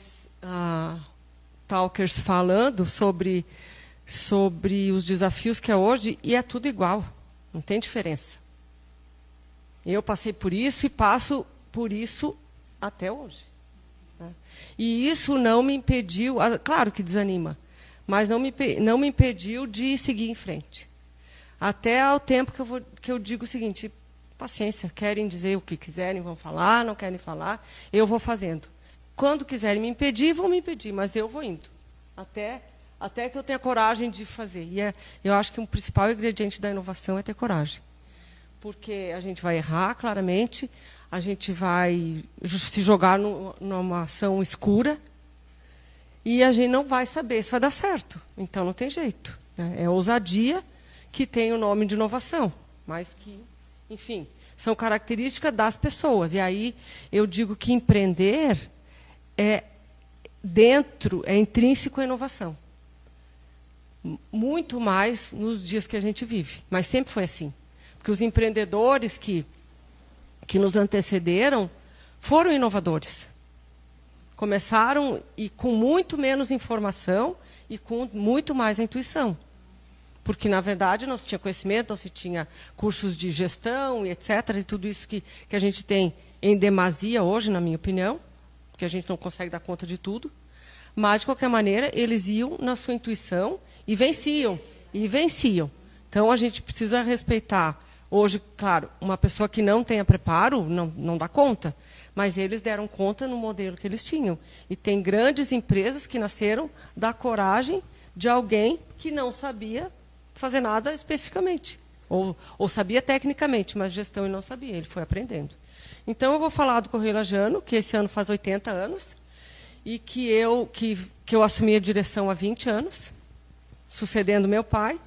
Speaker 9: talkers falando sobre os desafios que é hoje, e é tudo igual. Não tem diferença. Eu passei por isso e passo por isso até hoje. Né? E isso não me impediu, claro que desanima, mas não me impediu de seguir em frente. Até ao tempo que eu digo o seguinte, paciência, querem dizer o que quiserem, vão falar, não querem falar, eu vou fazendo. Quando quiserem me impedir, vão me impedir, mas eu vou indo. Até que eu tenha coragem de fazer. E eu acho que o principal ingrediente da inovação é ter coragem. Porque a gente vai errar, claramente, a gente vai se jogar numa ação escura e a gente não vai saber se vai dar certo. Então, não tem jeito. Né? É ousadia que tem o nome de inovação, mas que, enfim, são características das pessoas. E aí eu digo que empreender é intrínseco à inovação. Muito mais nos dias que a gente vive, mas sempre foi assim. Porque os empreendedores que nos antecederam foram inovadores. Começaram e com muito menos informação e com muito mais intuição. Porque, na verdade, não se tinha conhecimento, não se tinha cursos de gestão e etc. E tudo isso que a gente tem em demasia hoje, na minha opinião, porque a gente não consegue dar conta de tudo. Mas, de qualquer maneira, eles iam na sua intuição e venciam. Então, a gente precisa respeitar. Hoje, claro, uma pessoa que não tenha preparo não dá conta, mas eles deram conta no modelo que eles tinham. E tem grandes empresas que nasceram da coragem de alguém que não sabia fazer nada especificamente. Ou sabia tecnicamente, mas gestão ele não sabia, ele foi aprendendo. Então, eu vou falar do Correio Lajano, que esse ano faz 80 anos, e que eu assumi a direção há 20 anos, sucedendo meu pai,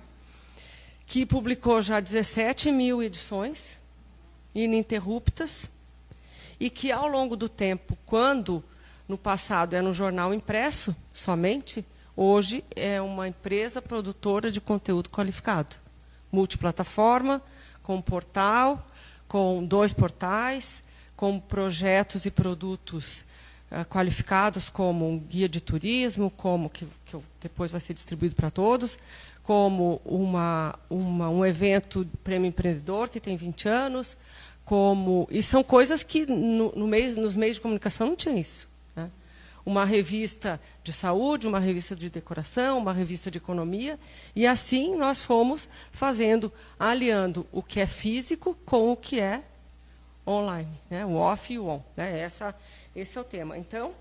Speaker 9: que publicou já 17 mil edições ininterruptas e que, ao longo do tempo, quando no passado era um jornal impresso somente, hoje é uma empresa produtora de conteúdo qualificado. Multiplataforma, com portal, com 2 portais, com projetos e produtos qualificados como um guia de turismo, como que depois vai ser distribuído para todos, como um evento Prêmio Empreendedor, que tem 20 anos, e são coisas que nos meios de comunicação não tinha isso. Né? Uma revista de saúde, uma revista de decoração, uma revista de economia, e assim nós fomos aliando o que é físico com o que é online, né? O off e o on. Né? Esse é o tema. Então,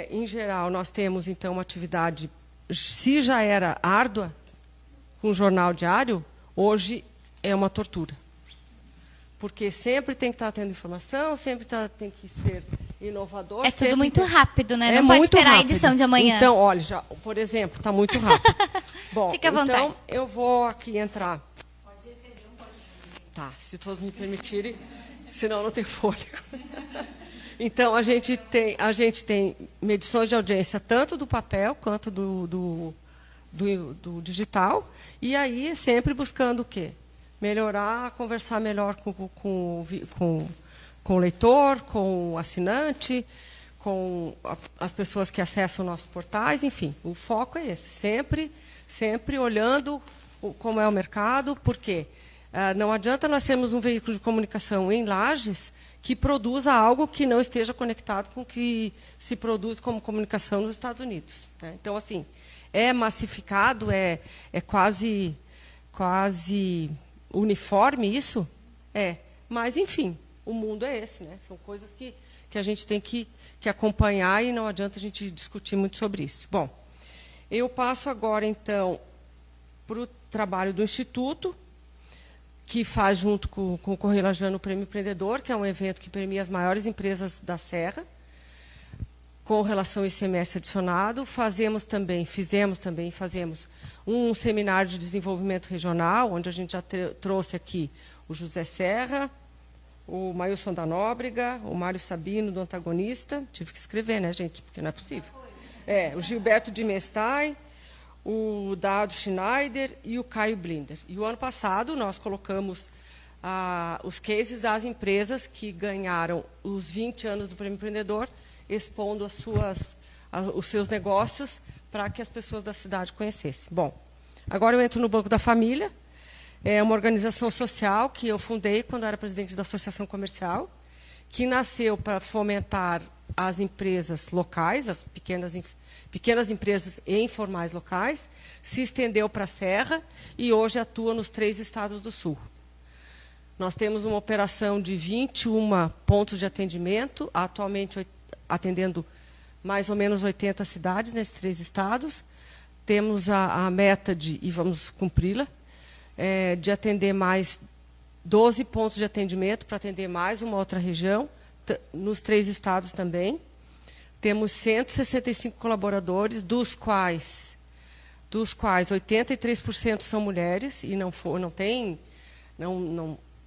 Speaker 9: em geral, nós temos então uma atividade. Se já era árdua, com um jornal diário, hoje é uma tortura. Porque sempre tem que estar tendo informação, sempre tem que ser inovador.
Speaker 1: É tudo muito rápido, né? Não
Speaker 9: pode
Speaker 1: esperar a edição de amanhã.
Speaker 9: Então, olha, por exemplo, está muito rápido. Bom,
Speaker 1: fica à vontade.
Speaker 9: Então, eu vou aqui entrar. Pode exceder um pouquinho. Tá, se todos me permitirem, senão eu não tenho fôlego. Então, a gente tem medições de audiência tanto do papel quanto do digital. E aí, sempre buscando o quê? Melhorar, conversar melhor com o leitor, com o assinante, com as pessoas que acessam nossos portais. Enfim, o foco é esse. Sempre olhando como é o mercado. Por quê? Não adianta nós termos um veículo de comunicação em Lages que produza algo que não esteja conectado com o que se produz como comunicação nos Estados Unidos. Né? Então, assim, é massificado, é quase uniforme isso? Mas, enfim, o mundo é esse, né? São coisas que a gente tem que acompanhar e não adianta a gente discutir muito sobre isso. Bom, eu passo agora, então, para o trabalho do Instituto, que faz, junto com o Correio Lajano, o Prêmio Empreendedor, que é um evento que premia as maiores empresas da Serra, com relação ao ICMS adicionado. Fizemos também um seminário de desenvolvimento regional, onde a gente já trouxe aqui o José Serra, o Mailson da Nóbrega, o Mário Sabino, do Antagonista. Tive que escrever, né, gente, porque não é possível. O Gilberto de Mestai, o Dado Schneider e o Caio Blinder. E o ano passado nós colocamos os cases das empresas que ganharam os 20 anos do Prêmio Empreendedor, expondo os seus negócios para que as pessoas da cidade conhecessem. Bom, agora eu entro no Banco da Família. É uma organização social que eu fundei quando era presidente da Associação Comercial, que nasceu para fomentar as empresas locais, as pequenas empresas e informais locais, se estendeu para a Serra e hoje atua nos 3 estados do Sul. Nós temos uma operação de 21 pontos de atendimento, atualmente atendendo mais ou menos 80 cidades nesses 3 estados. Temos a meta e vamos cumpri-la, de atender mais 12 pontos de atendimento para atender mais uma outra região, nos 3 estados também. Temos 165 colaboradores, dos quais 83% são mulheres, e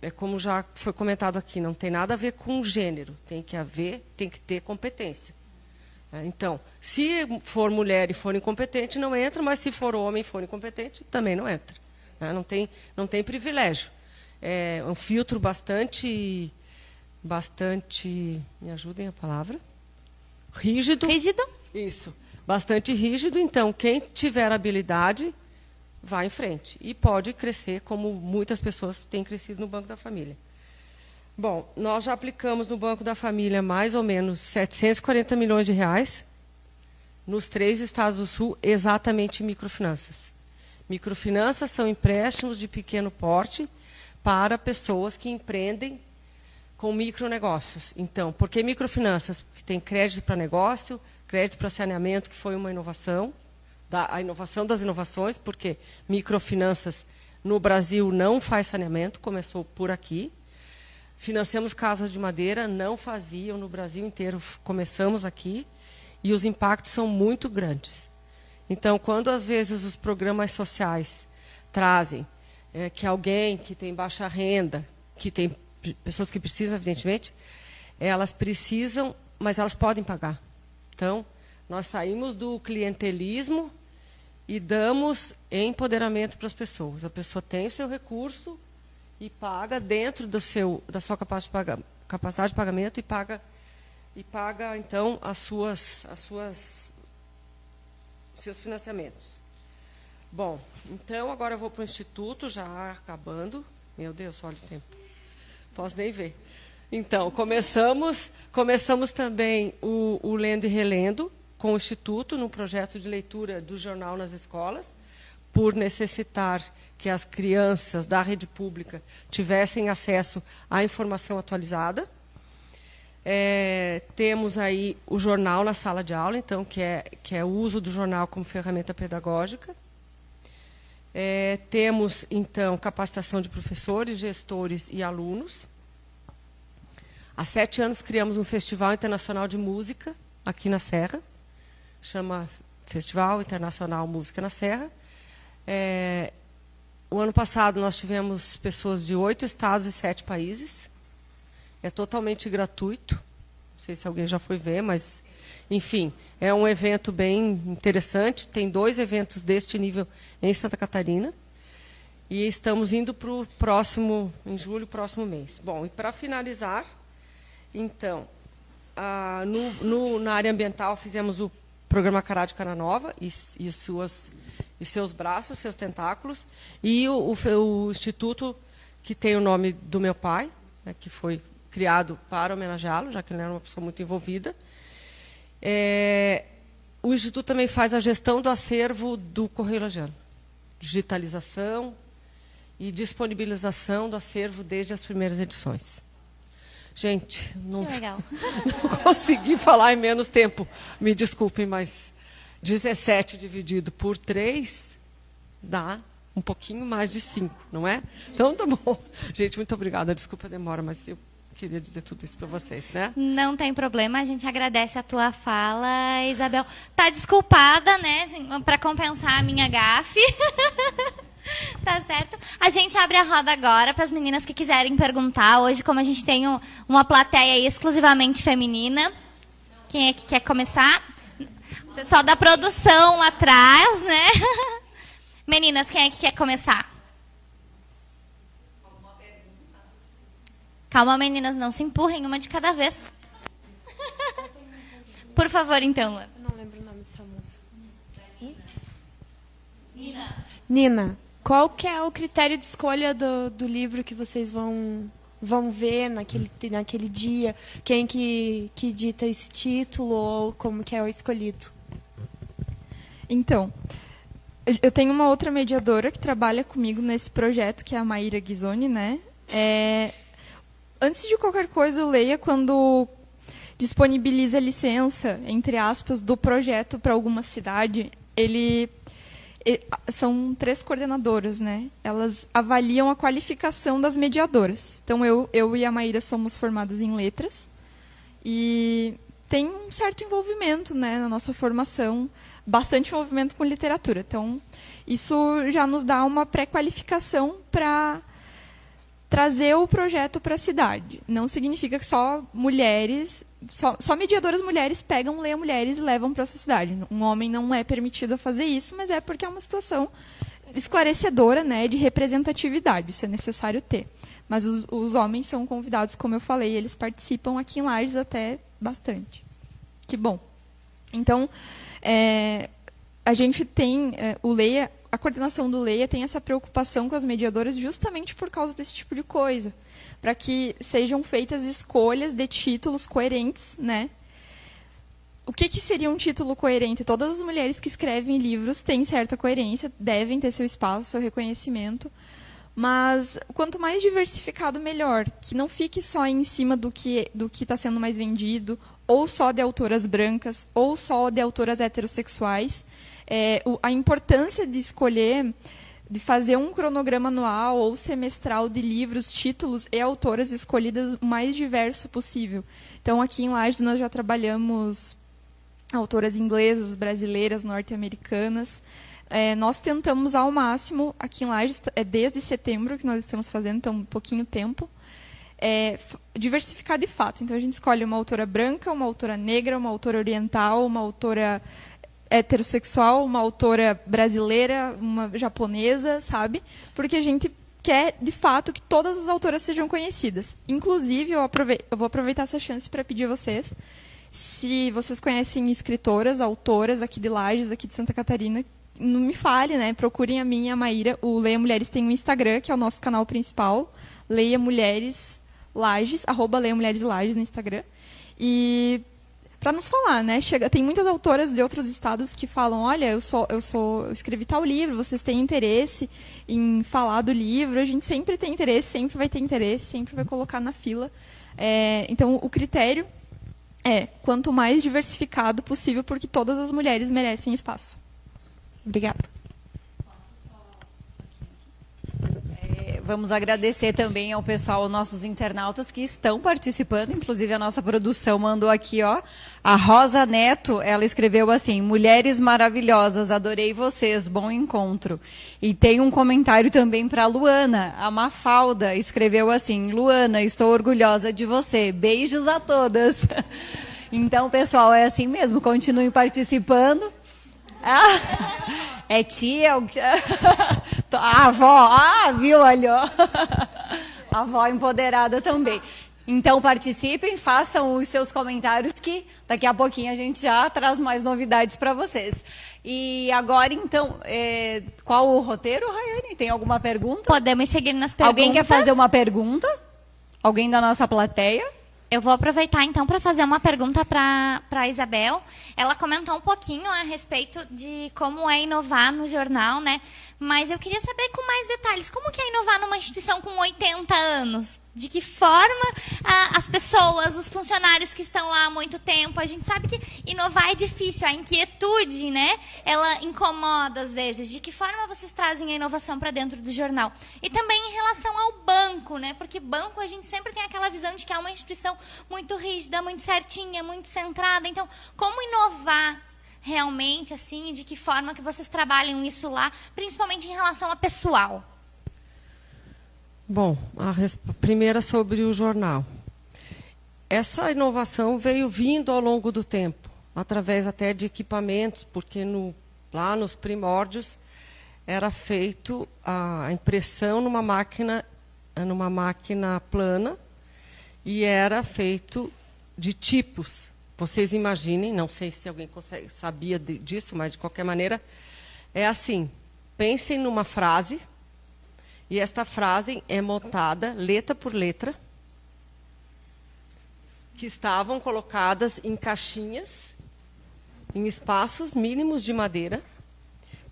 Speaker 9: é como já foi comentado aqui, não tem nada a ver com gênero, tem que ter competência. Então, se for mulher e for incompetente, não entra, mas se for homem e for incompetente, também não entra. Não tem privilégio. É um filtro bastante, me ajudem a palavra? Rígido.
Speaker 1: Rígido?
Speaker 9: Isso. Bastante rígido. Então, quem tiver habilidade, vai em frente. E pode crescer, como muitas pessoas têm crescido no Banco da Família. Bom, nós já aplicamos no Banco da Família mais ou menos 740 milhões de reais nos 3 estados do Sul, exatamente em microfinanças. Microfinanças são empréstimos de pequeno porte para pessoas que empreendem com micronegócios. Então, por que microfinanças? Porque tem crédito para negócio, crédito para saneamento, que foi uma inovação, a inovação das inovações, porque microfinanças no Brasil não faz saneamento, começou por aqui. Financiamos casas de madeira, não faziam no Brasil inteiro, começamos aqui, e os impactos são muito grandes. Então, quando às vezes os programas sociais trazem que alguém que tem baixa renda, que tem pessoas que precisam, evidentemente, elas precisam, mas elas podem pagar. Então, nós saímos do clientelismo e damos empoderamento para as pessoas. A pessoa tem o seu recurso e paga dentro da sua capacidade de pagamento e paga então seus financiamentos. Bom, então agora eu vou para o Instituto, já acabando. Meu Deus, olha o tempo. Posso nem ver. Então, começamos também o Lendo e Relendo com o Instituto, num projeto de leitura do jornal nas escolas, por necessitar que as crianças da rede pública tivessem acesso à informação atualizada. Temos aí o jornal na sala de aula, então, que é o uso do jornal como ferramenta pedagógica. Temos, então, capacitação de professores, gestores e alunos. Há 7 anos criamos um Festival Internacional de Música aqui na Serra, chama Festival Internacional Música na Serra. O ano passado nós tivemos pessoas de 8 estados e 7 países. É totalmente gratuito. Não sei se alguém já foi ver, mas, enfim, é um evento bem interessante. Tem 2 eventos deste nível em Santa Catarina. E estamos indo para o próximo, em julho, próximo mês. Bom, e para finalizar, então, na área ambiental fizemos o programa Cará de Cana Nova e seus braços, seus tentáculos, e o Instituto, que tem o nome do meu pai, né, que foi criado para homenageá-lo, já que ele era uma pessoa muito envolvida. O Instituto também faz a gestão do acervo do Correio Lajano, digitalização e disponibilização do acervo desde as primeiras edições. Gente, não consegui falar em menos tempo. Me desculpem, mas 17 dividido por 3 dá um pouquinho mais de 5, não é? Então, tá bom. Gente, muito obrigada. Desculpa a demora, mas eu queria dizer tudo isso para vocês, né?
Speaker 1: Não tem problema, a gente agradece a tua fala, Isabel. Tá desculpada, né, para compensar a minha gafe. Tá certo? A gente abre a roda agora para as meninas que quiserem perguntar. Hoje, como a gente tem uma plateia exclusivamente feminina, quem é que quer começar? O pessoal da produção lá atrás, né? Meninas, quem é que quer começar? Calma, meninas, não se empurrem, uma de cada vez. Por favor, então, Luana.
Speaker 3: Eu não lembro o nome dessa moça. Nina, qual que é o critério de escolha do livro que vocês vão ver naquele dia? Quem que dita esse título ou como que é o escolhido?
Speaker 8: Então, eu tenho uma outra mediadora que trabalha comigo nesse projeto, que é a Maíra Ghisoni, né? Antes de qualquer coisa, o Leia, quando disponibiliza a licença, entre aspas, do projeto para alguma cidade, são 3 coordenadoras, né? Elas avaliam a qualificação das mediadoras. Então, eu e a Maíra somos formadas em letras e tem um certo envolvimento, né, na nossa formação, bastante envolvimento com literatura. Então, isso já nos dá uma pré-qualificação para trazer o projeto para a cidade. Não significa que só mulheres, só mediadoras mulheres pegam Leia Mulheres e levam para a sua cidade. Um homem não é permitido a fazer isso, mas é porque é uma situação esclarecedora, né, de representatividade. Isso é necessário ter. Mas os homens são convidados, como eu falei, eles participam aqui em Lages até bastante. Que bom. Então, a gente tem o Leia, a coordenação do Leia tem essa preocupação com as mediadoras justamente por causa desse tipo de coisa, para que sejam feitas escolhas de títulos coerentes, né? O que seria um título coerente? Todas as mulheres que escrevem livros têm certa coerência, devem ter seu espaço, seu reconhecimento, mas quanto mais diversificado, melhor. Que não fique só em cima do que está sendo mais vendido, ou só de autoras brancas, ou só de autoras heterossexuais. A importância de escolher, de fazer um cronograma anual ou semestral de livros, títulos e autoras escolhidas o mais diverso possível. Então, aqui em Lages, nós já trabalhamos autoras inglesas, brasileiras, norte-americanas. Nós tentamos ao máximo, aqui em Lages, desde setembro que nós estamos fazendo, então, pouquinho tempo, diversificar de fato. Então, a gente escolhe uma autora branca, uma autora negra, uma autora oriental, uma autora heterossexual, uma autora brasileira, uma japonesa, sabe? Porque a gente quer, de fato, que todas as autoras sejam conhecidas. Inclusive, eu vou aproveitar essa chance para pedir a vocês, se vocês conhecem escritoras, autoras aqui de Lages, aqui de Santa Catarina, não me fale, né? Procurem a mim e a Maíra. O Leia Mulheres tem um Instagram, que é o nosso canal principal, Leia Mulheres Lages, @Leia Mulheres Lages no Instagram. E para nos falar, né? Tem muitas autoras de outros estados que falam, olha, eu escrevi tal livro, vocês têm interesse em falar do livro, a gente sempre tem interesse, sempre vai ter interesse, sempre vai colocar na fila. Então, o critério é quanto mais diversificado possível, porque todas as mulheres merecem espaço.
Speaker 3: Obrigada.
Speaker 2: Vamos agradecer também ao pessoal, nossos internautas que estão participando, inclusive a nossa produção mandou aqui, ó, a Rosa Neto, ela escreveu assim, mulheres maravilhosas, adorei vocês, bom encontro. E tem um comentário também para a Luana, a Mafalda, escreveu assim, Luana, estou orgulhosa de você, beijos a todas. Então, pessoal, é assim mesmo, continuem participando. É tia, a avó, viu, olha, a avó empoderada também. Então participem, façam os seus comentários que daqui a pouquinho a gente já traz mais novidades para vocês. E agora então, qual o roteiro, Rayane? Tem alguma pergunta?
Speaker 1: Podemos seguir nas perguntas.
Speaker 2: Alguém quer fazer uma pergunta? Alguém da nossa plateia?
Speaker 1: Eu vou aproveitar, então, para fazer uma pergunta para a Isabel. Ela comentou um pouquinho a respeito de como é inovar no jornal, né? Mas eu queria saber com mais detalhes, como que é inovar numa instituição com 80 anos? De que forma as pessoas, os funcionários que estão lá há muito tempo, a gente sabe que inovar é difícil, a inquietude, né? Ela incomoda às vezes. De que forma vocês trazem a inovação para dentro do jornal? E também em relação ao banco, né? Porque banco a gente sempre tem aquela visão de que é uma instituição muito rígida, muito certinha, muito centrada. Então, como inovar realmente, assim, de que forma que vocês trabalham isso lá, principalmente em relação a pessoal?
Speaker 9: Bom, a primeira sobre o jornal. Essa inovação veio vindo ao longo do tempo, através até de equipamentos, porque lá nos primórdios era feito a impressão numa máquina plana e era feito de tipos. Vocês imaginem, não sei se alguém sabia disso, mas de qualquer maneira, é assim, pensem numa frase, e esta frase é montada letra por letra, que estavam colocadas em caixinhas, em espaços mínimos de madeira,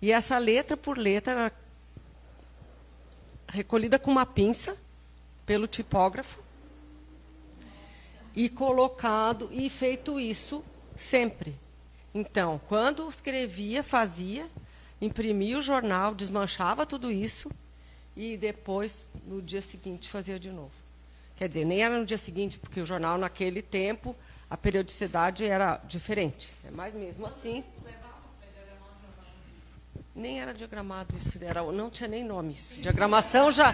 Speaker 9: e essa letra por letra era recolhida com uma pinça pelo tipógrafo, e colocado e feito isso sempre. Então, quando escrevia, fazia, imprimia o jornal, desmanchava tudo isso e depois, no dia seguinte, fazia de novo. Quer dizer, nem era no dia seguinte, porque o jornal, naquele tempo, a periodicidade era diferente. Mas mesmo assim... Nem era diagramado isso, não tinha nem nome isso. Diagramação já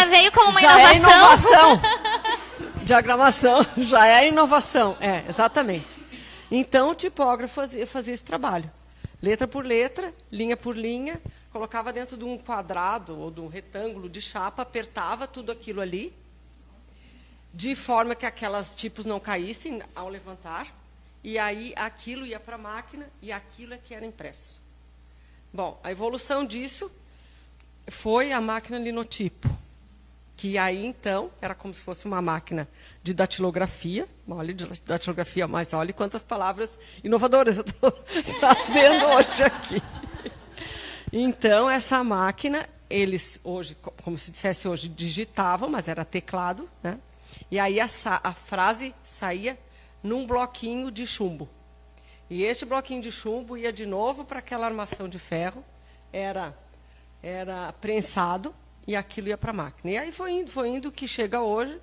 Speaker 1: veio como uma inovação.
Speaker 9: Diagramação já é inovação. É, exatamente. Então, o tipógrafo fazia esse trabalho. Letra por letra, linha por linha, colocava dentro de um quadrado ou de um retângulo de chapa, apertava tudo aquilo ali, de forma que aquelas tipos não caíssem ao levantar. E aí aquilo ia para a máquina e aquilo é que era impresso. Bom, a evolução disso foi a máquina linotipo, que aí então era como se fosse uma máquina de datilografia. Olha, de datilografia, mas olha quantas palavras inovadoras eu estou trazendo hoje aqui. Então, essa máquina, eles hoje, como se dissesse hoje, digitavam, mas era teclado, né? E aí a frase saía num bloquinho de chumbo. E este bloquinho de chumbo ia de novo para aquela armação de ferro, era prensado e aquilo ia para a máquina. E aí foi indo que chega hoje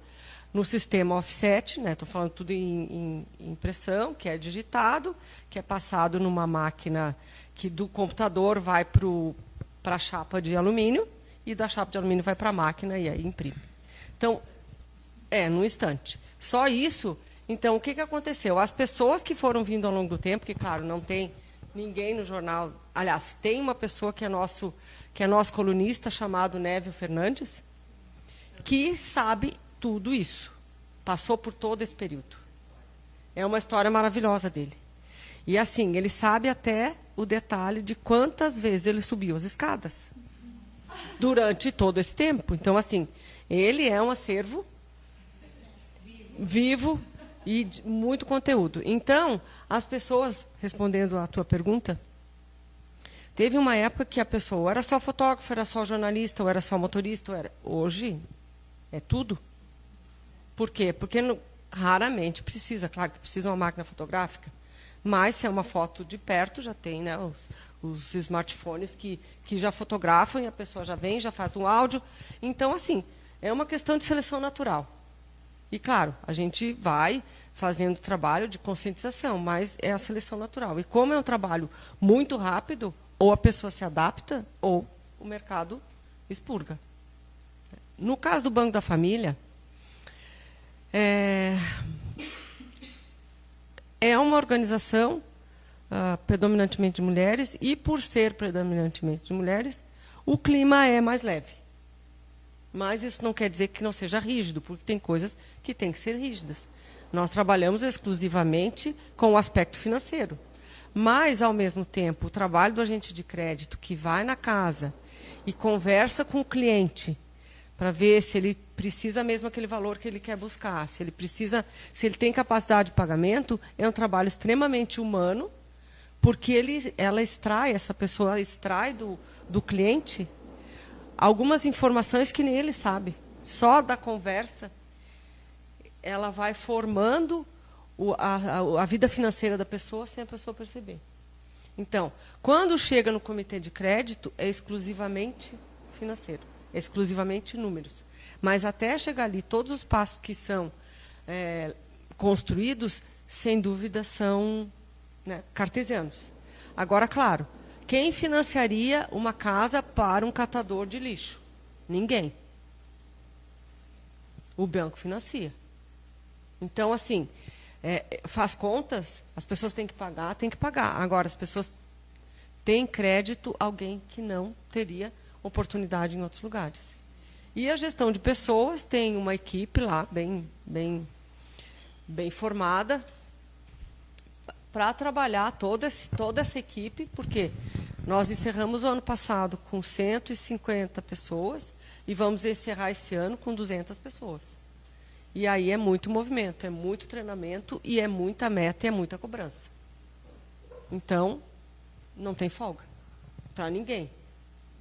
Speaker 9: no sistema offset, né? Estou falando tudo em impressão, que é digitado, que é passado numa máquina que do computador vai para a chapa de alumínio e da chapa de alumínio vai para a máquina e aí imprime. Então, num instante. Só isso. Então, o que aconteceu? As pessoas que foram vindo ao longo do tempo, que, claro, não tem ninguém no jornal... Aliás, tem uma pessoa que é nosso colunista, chamado Névio Fernandes, que sabe tudo isso. Passou por todo esse período. É uma história maravilhosa dele. E, assim, ele sabe até o detalhe de quantas vezes ele subiu as escadas durante todo esse tempo. Então, assim, ele é um acervo vivo e muito conteúdo. Então, as pessoas, respondendo à tua pergunta, teve uma época que a pessoa ou era só fotógrafo, era só jornalista, ou era só motorista. Hoje, é tudo. Por quê? Porque raramente precisa, claro que precisa uma máquina fotográfica, mas se é uma foto de perto, já tem, né, os smartphones que já fotografam e a pessoa já vem, já faz um áudio. Então, assim, é uma questão de seleção natural. E, claro, a gente vai fazendo trabalho de conscientização, mas é a seleção natural. E como é um trabalho muito rápido, ou a pessoa se adapta, ou o mercado expurga. No caso do Banco da Família, é uma organização predominantemente de mulheres, e por ser predominantemente de mulheres, o clima é mais leve. Mas isso não quer dizer que não seja rígido, porque tem coisas que têm que ser rígidas. Nós trabalhamos exclusivamente com o aspecto financeiro. Mas, ao mesmo tempo, o trabalho do agente de crédito que vai na casa e conversa com o cliente para ver se ele precisa mesmo aquele valor que ele quer buscar, se ele tem capacidade de pagamento. É um trabalho extremamente humano, porque essa pessoa extrai do cliente algumas informações que nem ele sabe. Só da conversa, ela vai formando a vida financeira da pessoa sem a pessoa perceber. Então, quando chega no comitê de crédito, é exclusivamente financeiro, é exclusivamente números. Mas até chegar ali, todos os passos que são construídos, sem dúvida, são, né, cartesianos. Agora, claro, quem financiaria uma casa para um catador de lixo? Ninguém. O banco financia. Então, assim, faz contas, as pessoas têm que pagar. Agora, as pessoas têm crédito, alguém que não teria oportunidade em outros lugares. E a gestão de pessoas tem uma equipe lá, bem formada, para trabalhar toda essa equipe, porque nós encerramos o ano passado com 150 pessoas e vamos encerrar esse ano com 200 pessoas. E aí é muito movimento, é muito treinamento, e é muita meta e é muita cobrança. Então, não tem folga para ninguém.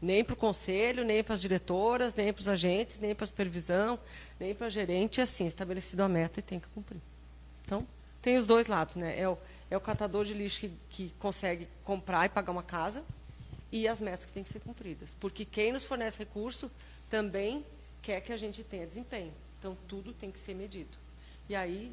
Speaker 9: Nem para o conselho, nem para as diretoras, nem para os agentes, nem para a supervisão, nem para a gerente. É assim, estabelecido a meta e tem que cumprir. Então, tem os dois lados, né? É o catador de lixo que consegue comprar e pagar uma casa, e as metas que têm que ser cumpridas. Porque quem nos fornece recurso também quer que a gente tenha desempenho. Então, tudo tem que ser medido. E aí,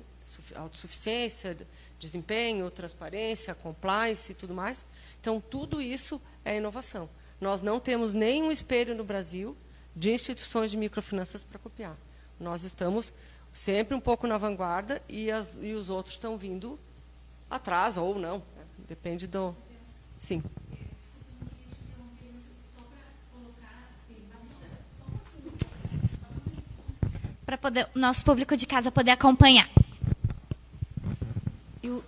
Speaker 9: autossuficiência, desempenho, transparência, compliance e tudo mais. Então, tudo isso é inovação. Nós não temos nenhum espelho no Brasil de instituições de microfinanças para copiar. Nós estamos sempre um pouco na vanguarda e os outros estão vindo atrás ou não. Né? Depende do... Sim.
Speaker 1: Para o nosso público de casa poder acompanhar.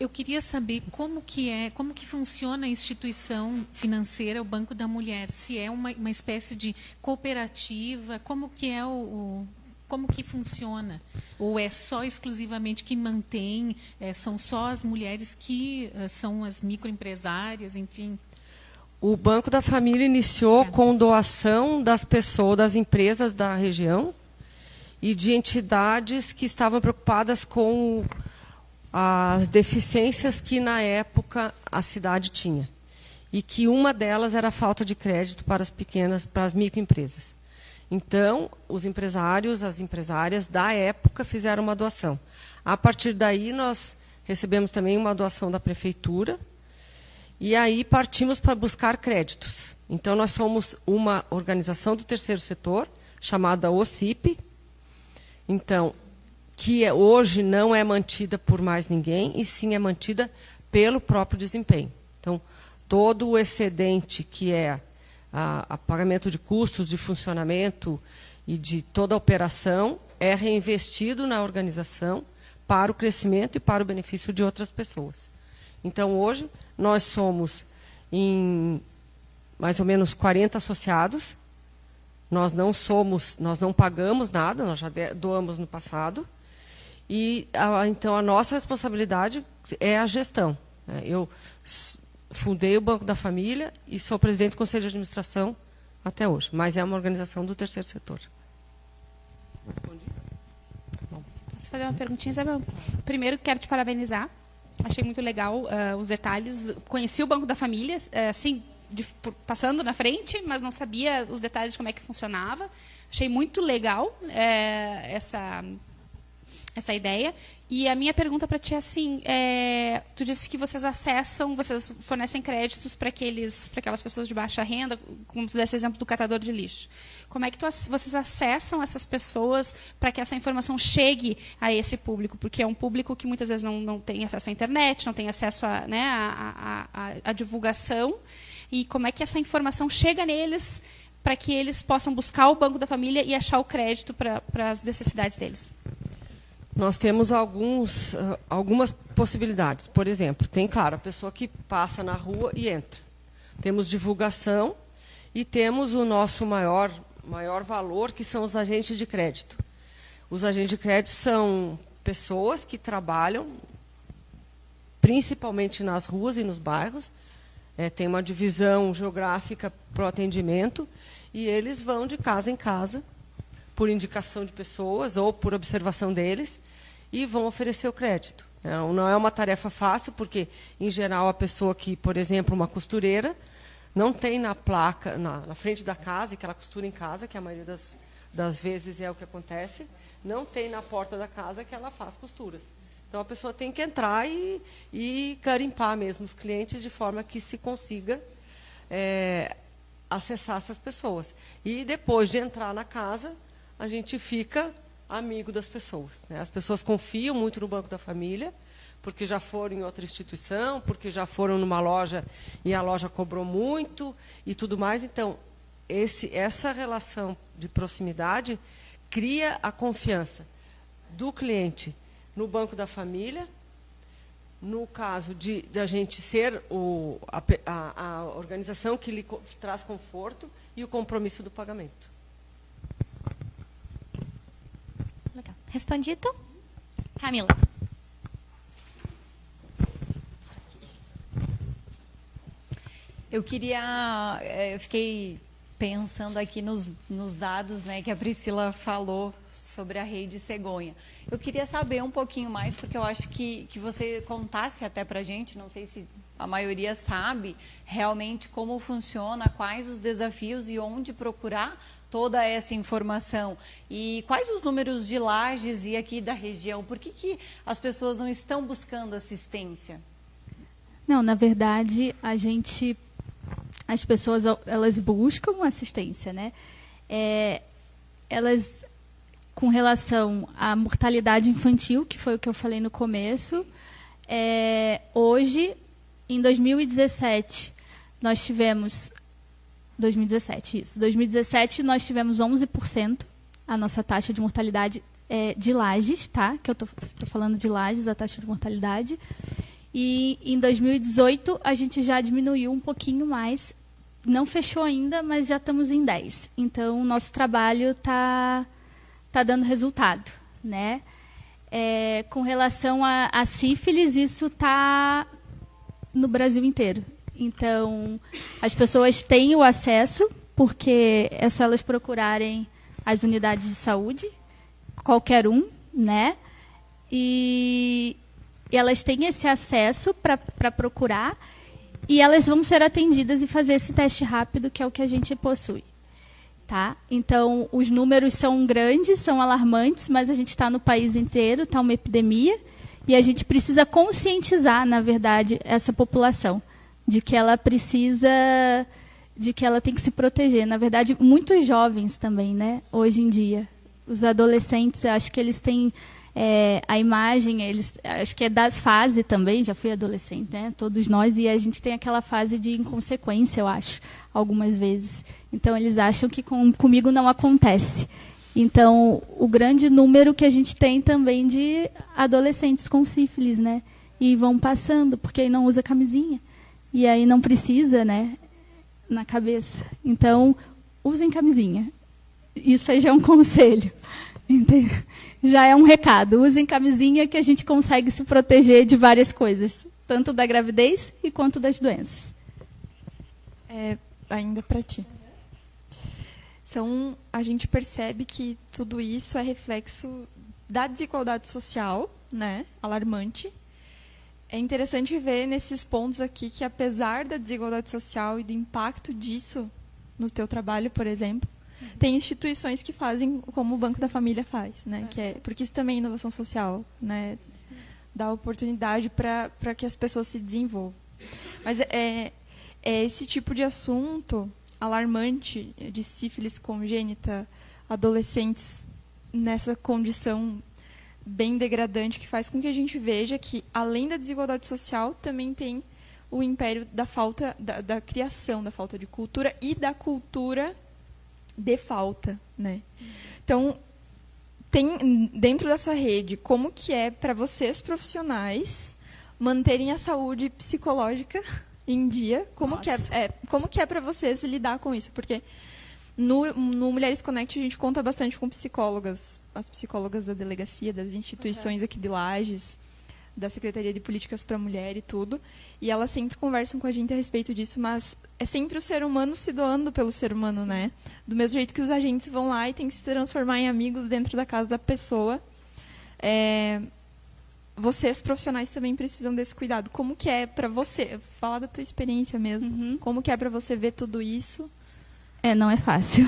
Speaker 10: Eu queria saber como que funciona a instituição financeira, o Banco da Mulher. Se é uma espécie de cooperativa, como que funciona? Ou é só exclusivamente que mantém, são só as mulheres que são as microempresárias, enfim?
Speaker 9: O Banco da Família iniciou com doação das pessoas, das empresas da região e de entidades que estavam preocupadas com as deficiências que, na época, a cidade tinha. E que uma delas era a falta de crédito para as microempresas. Então, os empresários, as empresárias da época fizeram uma doação. A partir daí, nós recebemos também uma doação da prefeitura, e aí partimos para buscar créditos. Então, nós somos uma organização do terceiro setor, chamada OCIP, então, que hoje não é mantida por mais ninguém, e sim é mantida pelo próprio desempenho. Então, todo o excedente que é a pagamento de custos de funcionamento e de toda a operação é reinvestido na organização para o crescimento e para o benefício de outras pessoas. Então, hoje, nós somos em mais ou menos 40 associados. Nós não pagamos nada, nós já doamos no passado. E, então, a nossa responsabilidade é a gestão. Eu fundei o Banco da Família e sou presidente do Conselho de Administração até hoje, mas é uma organização do terceiro setor. Respondi?
Speaker 4: Bom, posso fazer uma perguntinha, Isabel? Primeiro, quero te parabenizar. Achei muito legal os detalhes. Conheci o Banco da Família, assim, passando na frente, mas não sabia os detalhes de como é que funcionava. Achei muito legal essa ideia. E a minha pergunta para ti é assim, tu disse que vocês fornecem créditos para aquelas pessoas de baixa renda, como tu desse exemplo do catador de lixo. Como é que vocês acessam essas pessoas para que essa informação chegue a esse público? Porque é um público que muitas vezes não tem acesso à internet, não tem acesso à divulgação. E como é que essa informação chega neles para que eles possam buscar o Banco da Família e achar o crédito para as necessidades deles?
Speaker 9: Nós temos algumas possibilidades. Por exemplo, tem, claro, a pessoa que passa na rua e entra. Temos divulgação e temos o nosso maior maior valor, que são os agentes de crédito. Os agentes de crédito são pessoas que trabalham principalmente nas ruas e nos bairros, tem uma divisão geográfica para o atendimento, e eles vão de casa em casa, por indicação de pessoas ou por observação deles, e vão oferecer o crédito. Não é uma tarefa fácil, porque, em geral, a pessoa que, por exemplo, uma costureira, não tem na placa, na frente da casa, que ela costura em casa, que a maioria das vezes é o que acontece, não tem na porta da casa que ela faz costuras. Então, a pessoa tem que entrar e garimpar mesmo os clientes, de forma que se consiga acessar essas pessoas. E, depois de entrar na casa, a gente fica amigo das pessoas, né? As pessoas confiam muito no Banco da Família, porque já foram em outra instituição, porque já foram numa loja e a loja cobrou muito e tudo mais. Então, essa relação de proximidade cria a confiança do cliente no Banco da Família, no caso de a gente ser a organização que lhe traz conforto, e o compromisso do pagamento.
Speaker 1: Legal. Respondido? Camila.
Speaker 2: Eu fiquei pensando aqui nos dados, né, que a Priscila falou sobre a rede Cegonha. Eu queria saber um pouquinho mais, porque eu acho que você contasse até para a gente, não sei se a maioria sabe realmente como funciona, quais os desafios e onde procurar toda essa informação. E quais os números de Lages e aqui da região? Por que as pessoas não estão buscando assistência?
Speaker 7: Não, na verdade, as pessoas, elas buscam assistência, né? Elas, com relação à mortalidade infantil, que foi o que eu falei no começo, hoje, em 2017, nós tivemos... 2017, nós tivemos 11% a nossa taxa de mortalidade de Lages, tá? Que eu tô falando de Lages, a taxa de mortalidade. E em 2018, a gente já diminuiu um pouquinho mais. Não fechou ainda, mas já estamos em 10%. Então, o nosso trabalho está dando resultado, né? Com relação a sífilis, isso está no Brasil inteiro. Então, as pessoas têm o acesso, porque é só elas procurarem as unidades de saúde, qualquer um, né? E elas têm esse acesso para procurar, e elas vão ser atendidas e fazer esse teste rápido, que é o que a gente possui. Tá? Então, os números são grandes, são alarmantes, mas a gente está no país inteiro, está uma epidemia, e a gente precisa conscientizar, na verdade, essa população de que ela tem que se proteger. Na verdade, muitos jovens também, né? Hoje em dia, os adolescentes, acho que eles têm a imagem, acho que é da fase também, já fui adolescente, né? Todos nós, e a gente tem aquela fase de inconsequência, eu acho, algumas vezes. Então, eles acham que comigo não acontece. Então, o grande número que a gente tem também de adolescentes com sífilis, né? E vão passando, porque aí não usa camisinha. E aí não precisa, né, na cabeça. Então, usem camisinha. Isso aí já é um conselho. Entendeu? Já é um recado. Usem camisinha, que a gente consegue se proteger de várias coisas. Tanto da gravidez e quanto das doenças.
Speaker 8: Ainda para ti. A gente percebe que tudo isso é reflexo da desigualdade social, né, alarmante. É interessante ver nesses pontos aqui que, apesar da desigualdade social e do impacto disso no teu trabalho, por exemplo, tem instituições que fazem como o Banco da Família faz, né? Porque isso também é inovação social, né? Dá oportunidade para que as pessoas se desenvolvam. Mas esse tipo de assunto alarmante de sífilis congênita, adolescentes nessa condição bem degradante, que faz com que a gente veja que, além da desigualdade social, também tem o império da falta da criação, da falta de cultura e da cultura de falta, né? Então, tem dentro dessa rede, como que é para vocês profissionais manterem a saúde psicológica em dia? Como que é para vocês lidar com isso? Porque No Mulheres Connect a gente conta bastante com psicólogas, as psicólogas da delegacia, das instituições aqui de Lages, da Secretaria de Políticas para a Mulher e tudo, e elas sempre conversam com a gente a respeito disso, mas é sempre o ser humano se doando pelo ser humano, Sim. né? Do mesmo jeito que os agentes vão lá e tem que se transformar em amigos dentro da casa da pessoa, vocês profissionais também precisam desse cuidado. Como que é para você, falar da tua experiência mesmo, como que é para você ver tudo isso?
Speaker 7: Não é fácil.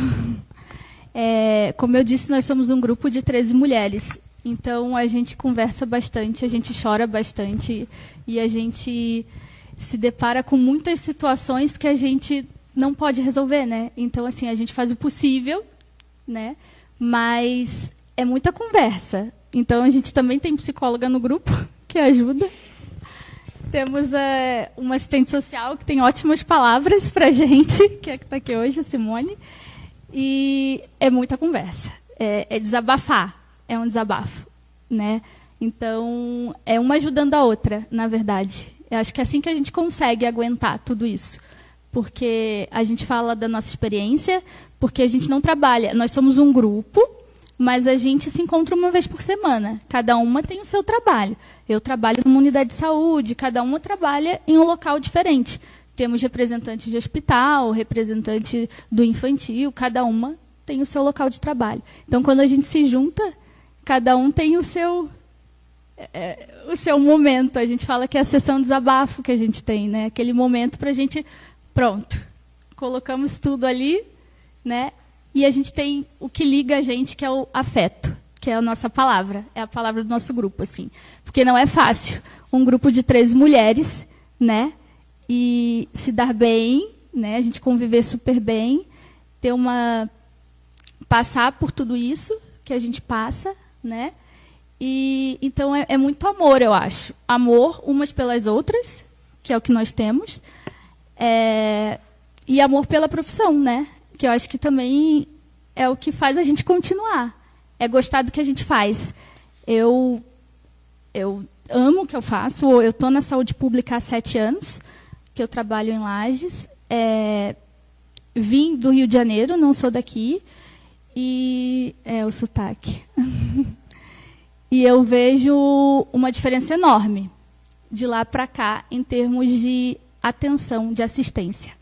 Speaker 7: Como eu disse, nós somos um grupo de 13 mulheres. Então, a gente conversa bastante, a gente chora bastante e a gente se depara com muitas situações que a gente não pode resolver, né? Então, assim, a gente faz o possível, né? Mas é muita conversa. Então, a gente também tem psicóloga no grupo que ajuda. Temos uma assistente social que tem ótimas palavras para a gente, que é a que está aqui hoje, a Simone. E é muita conversa. É desabafar. É um desabafo, né? Então, é uma ajudando a outra, na verdade. Eu acho que é assim que a gente consegue aguentar tudo isso. Porque a gente fala da nossa experiência, porque a gente não trabalha. Nós somos um grupo, mas a gente se encontra uma vez por semana. Cada uma tem o seu trabalho. Eu trabalho numa unidade de saúde, cada uma trabalha em um local diferente. Temos representantes de hospital, representante do infantil, cada uma tem o seu local de trabalho. Então, quando a gente se junta, cada um tem o seu momento. A gente fala que é a sessão de desabafo que a gente tem, né? Aquele momento para a gente, pronto, colocamos tudo ali, né? E a gente tem o que liga a gente, que é o afeto, que é a nossa palavra, é a palavra do nosso grupo, assim. Porque não é fácil um grupo de 13 mulheres, né? E se dar bem, né? A gente conviver super bem, passar por tudo isso que a gente passa, né? E então é muito amor, eu acho. Amor umas pelas outras, que é o que nós temos, e amor pela profissão, né? Que eu acho que também é o que faz a gente continuar. É gostar do que a gente faz. Eu amo o que eu faço. Eu estou na saúde pública há 7 anos, que eu trabalho em Lages. Vim do Rio de Janeiro, não sou daqui. E o sotaque. E eu vejo uma diferença enorme de lá para cá em termos de atenção, de assistência.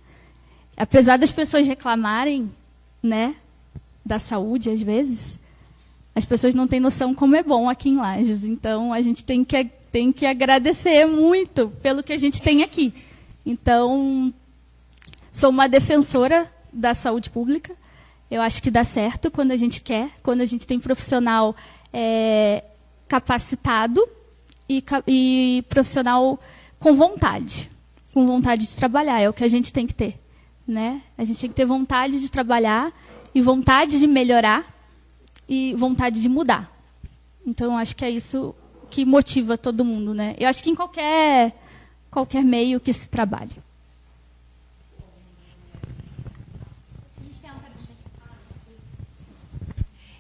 Speaker 7: Apesar das pessoas reclamarem, né, da saúde, às vezes, as pessoas não têm noção como é bom aqui em Lages. Então, a gente tem que agradecer muito pelo que a gente tem aqui. Então, sou uma defensora da saúde pública. Eu acho que dá certo quando a gente quer, quando a gente tem profissional capacitado e profissional com vontade de trabalhar. É o que a gente tem que ter. Né? A gente tem que ter vontade de trabalhar e vontade de melhorar e vontade de mudar. Então, eu acho que é isso que motiva todo mundo, né? Eu acho que em qualquer meio que se trabalhe.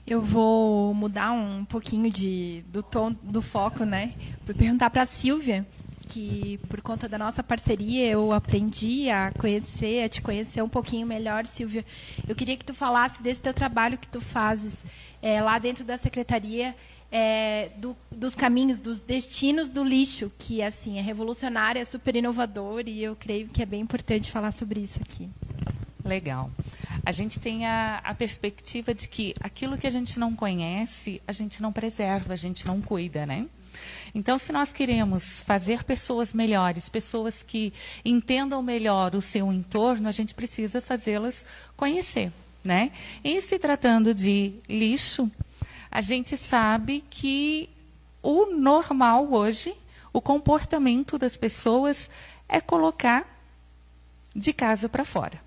Speaker 11: Eu vou mudar um pouquinho do tom do foco, né? Para perguntar para a Silvia, que por conta da nossa parceria eu aprendi a te conhecer um pouquinho melhor, Silvia. Eu queria que tu falasse desse teu trabalho que tu fazes lá dentro da secretaria, dos caminhos, dos destinos do lixo, que assim é revolucionário, é super inovador, e eu creio que é bem importante falar sobre isso aqui.
Speaker 5: Legal. A gente tem a perspectiva de que aquilo que a gente não conhece, a gente não preserva, a gente não cuida, né? Então, se nós queremos fazer pessoas melhores, pessoas que entendam melhor o seu entorno, a gente precisa fazê-las conhecer, né? E se tratando de lixo, a gente sabe que o normal hoje, o comportamento das pessoas é colocar de casa para fora.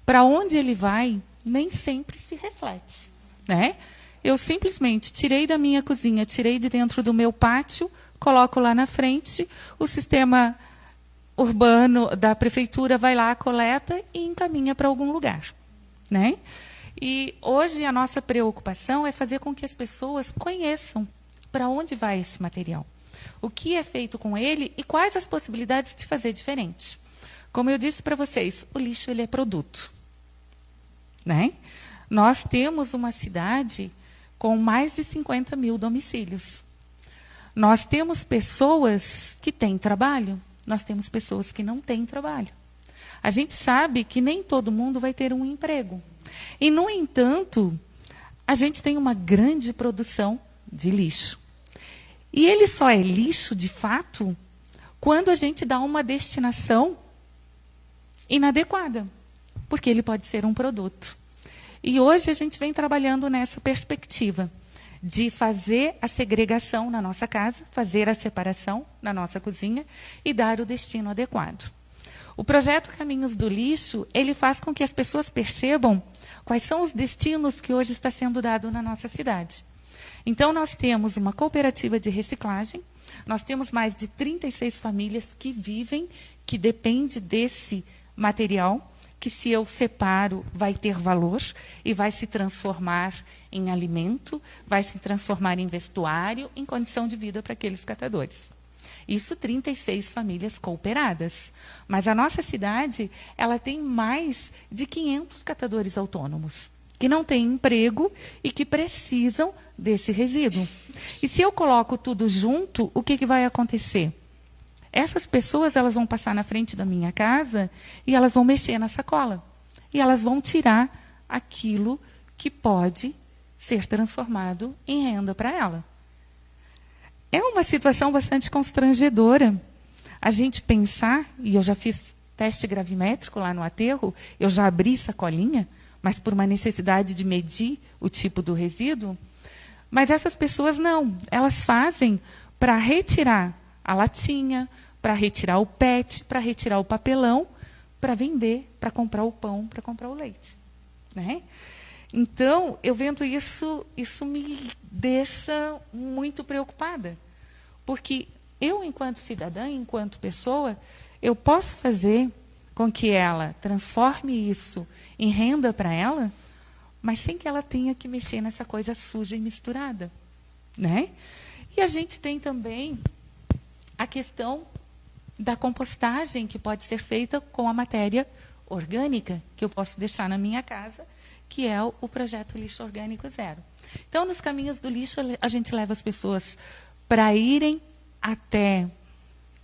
Speaker 5: Para onde ele vai, nem sempre se reflete, né? Eu simplesmente tirei da minha cozinha, tirei de dentro do meu pátio, coloco lá na frente, o sistema urbano da prefeitura vai lá, coleta e encaminha para algum lugar, né? E hoje a nossa preocupação é fazer com que as pessoas conheçam para onde vai esse material, o que é feito com ele e quais as possibilidades de fazer diferente. Como eu disse para vocês, o lixo ele é produto. né? Nós temos uma cidade com mais de 50 mil domicílios. Nós temos pessoas que têm trabalho, nós temos pessoas que não têm trabalho. A gente sabe que nem todo mundo vai ter um emprego. E, no entanto, a gente tem uma grande produção de lixo. E ele só é lixo, de fato, quando a gente dá uma destinação inadequada, porque ele pode ser um produto. E hoje a gente vem trabalhando nessa perspectiva de fazer a segregação na nossa casa, fazer a separação na nossa cozinha e dar o destino adequado. O projeto Caminhos do Lixo, ele faz com que as pessoas percebam quais são os destinos que hoje está sendo dado na nossa cidade. Então, nós temos uma cooperativa de reciclagem, nós temos mais de 36 famílias que vivem, que dependem desse material, que se eu separo vai ter valor e vai se transformar em alimento, vai se transformar em vestuário, em condição de vida para aqueles catadores. Isso 36 famílias cooperadas. Mas a nossa cidade, ela tem mais de 500 catadores autônomos, que não têm emprego e que precisam desse resíduo. E se eu coloco tudo junto, o que vai acontecer? Essas pessoas, elas vão passar na frente da minha casa e elas vão mexer na sacola. E elas vão tirar aquilo que pode ser transformado em renda para ela. É uma situação bastante constrangedora a gente pensar, e eu já fiz teste gravimétrico lá no aterro, eu já abri sacolinha, mas por uma necessidade de medir o tipo do resíduo. Mas essas pessoas não, elas fazem para retirar a latinha, para retirar o PET, para retirar o papelão, para vender, para comprar o pão, para comprar o leite, né? Então, eu vendo isso me deixa muito preocupada, porque eu, enquanto cidadã, enquanto pessoa, eu posso fazer com que ela transforme isso em renda para ela, mas sem que ela tenha que mexer nessa coisa suja e misturada, né? E a gente tem também a questão da compostagem, que pode ser feita com a matéria orgânica, que eu posso deixar na minha casa, que é o projeto Lixo Orgânico Zero. Então, nos Caminhos do Lixo, a gente leva as pessoas para irem até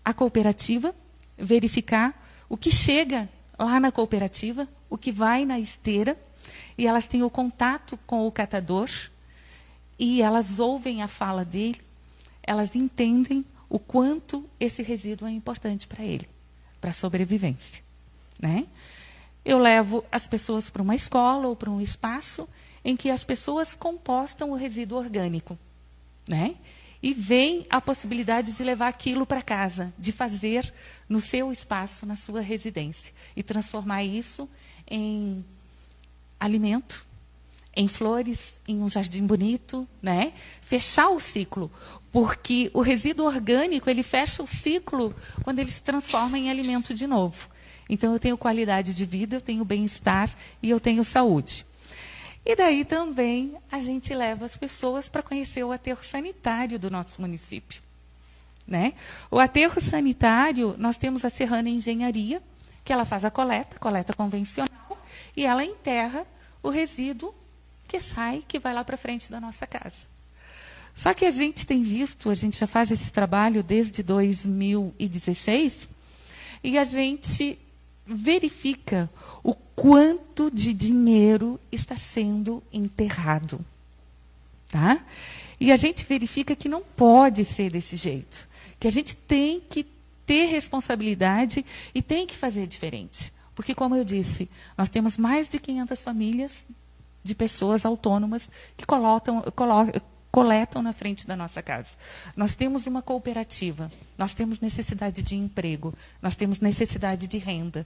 Speaker 5: a cooperativa, verificar o que chega lá na cooperativa, o que vai na esteira, e elas têm o contato com o catador, e elas ouvem a fala dele, elas entendem o quanto esse resíduo é importante para ele, para a sobrevivência, né? Eu levo as pessoas para uma escola ou para um espaço em que as pessoas compostam o resíduo orgânico, né? E veem a possibilidade de levar aquilo para casa, de fazer no seu espaço, na sua residência, e transformar isso em alimento, em flores, em um jardim bonito, né? Fechar o ciclo, porque o resíduo orgânico, ele fecha o ciclo quando ele se transforma em alimento de novo. Então, eu tenho qualidade de vida, eu tenho bem-estar e eu tenho saúde. E daí também a gente leva as pessoas para conhecer o aterro sanitário do nosso município, né? O aterro sanitário, nós temos a Serrana Engenharia, que ela faz a coleta convencional, e ela enterra o resíduo que sai, que vai lá para frente da nossa casa. Só que a gente tem visto, a gente já faz esse trabalho desde 2016, e a gente verifica o quanto de dinheiro está sendo enterrado, tá? E a gente verifica que não pode ser desse jeito, que a gente tem que ter responsabilidade e tem que fazer diferente. Porque, como eu disse, nós temos mais de 500 famílias de pessoas autônomas que coletam na frente da nossa casa. Nós temos uma cooperativa, nós temos necessidade de emprego, nós temos necessidade de renda.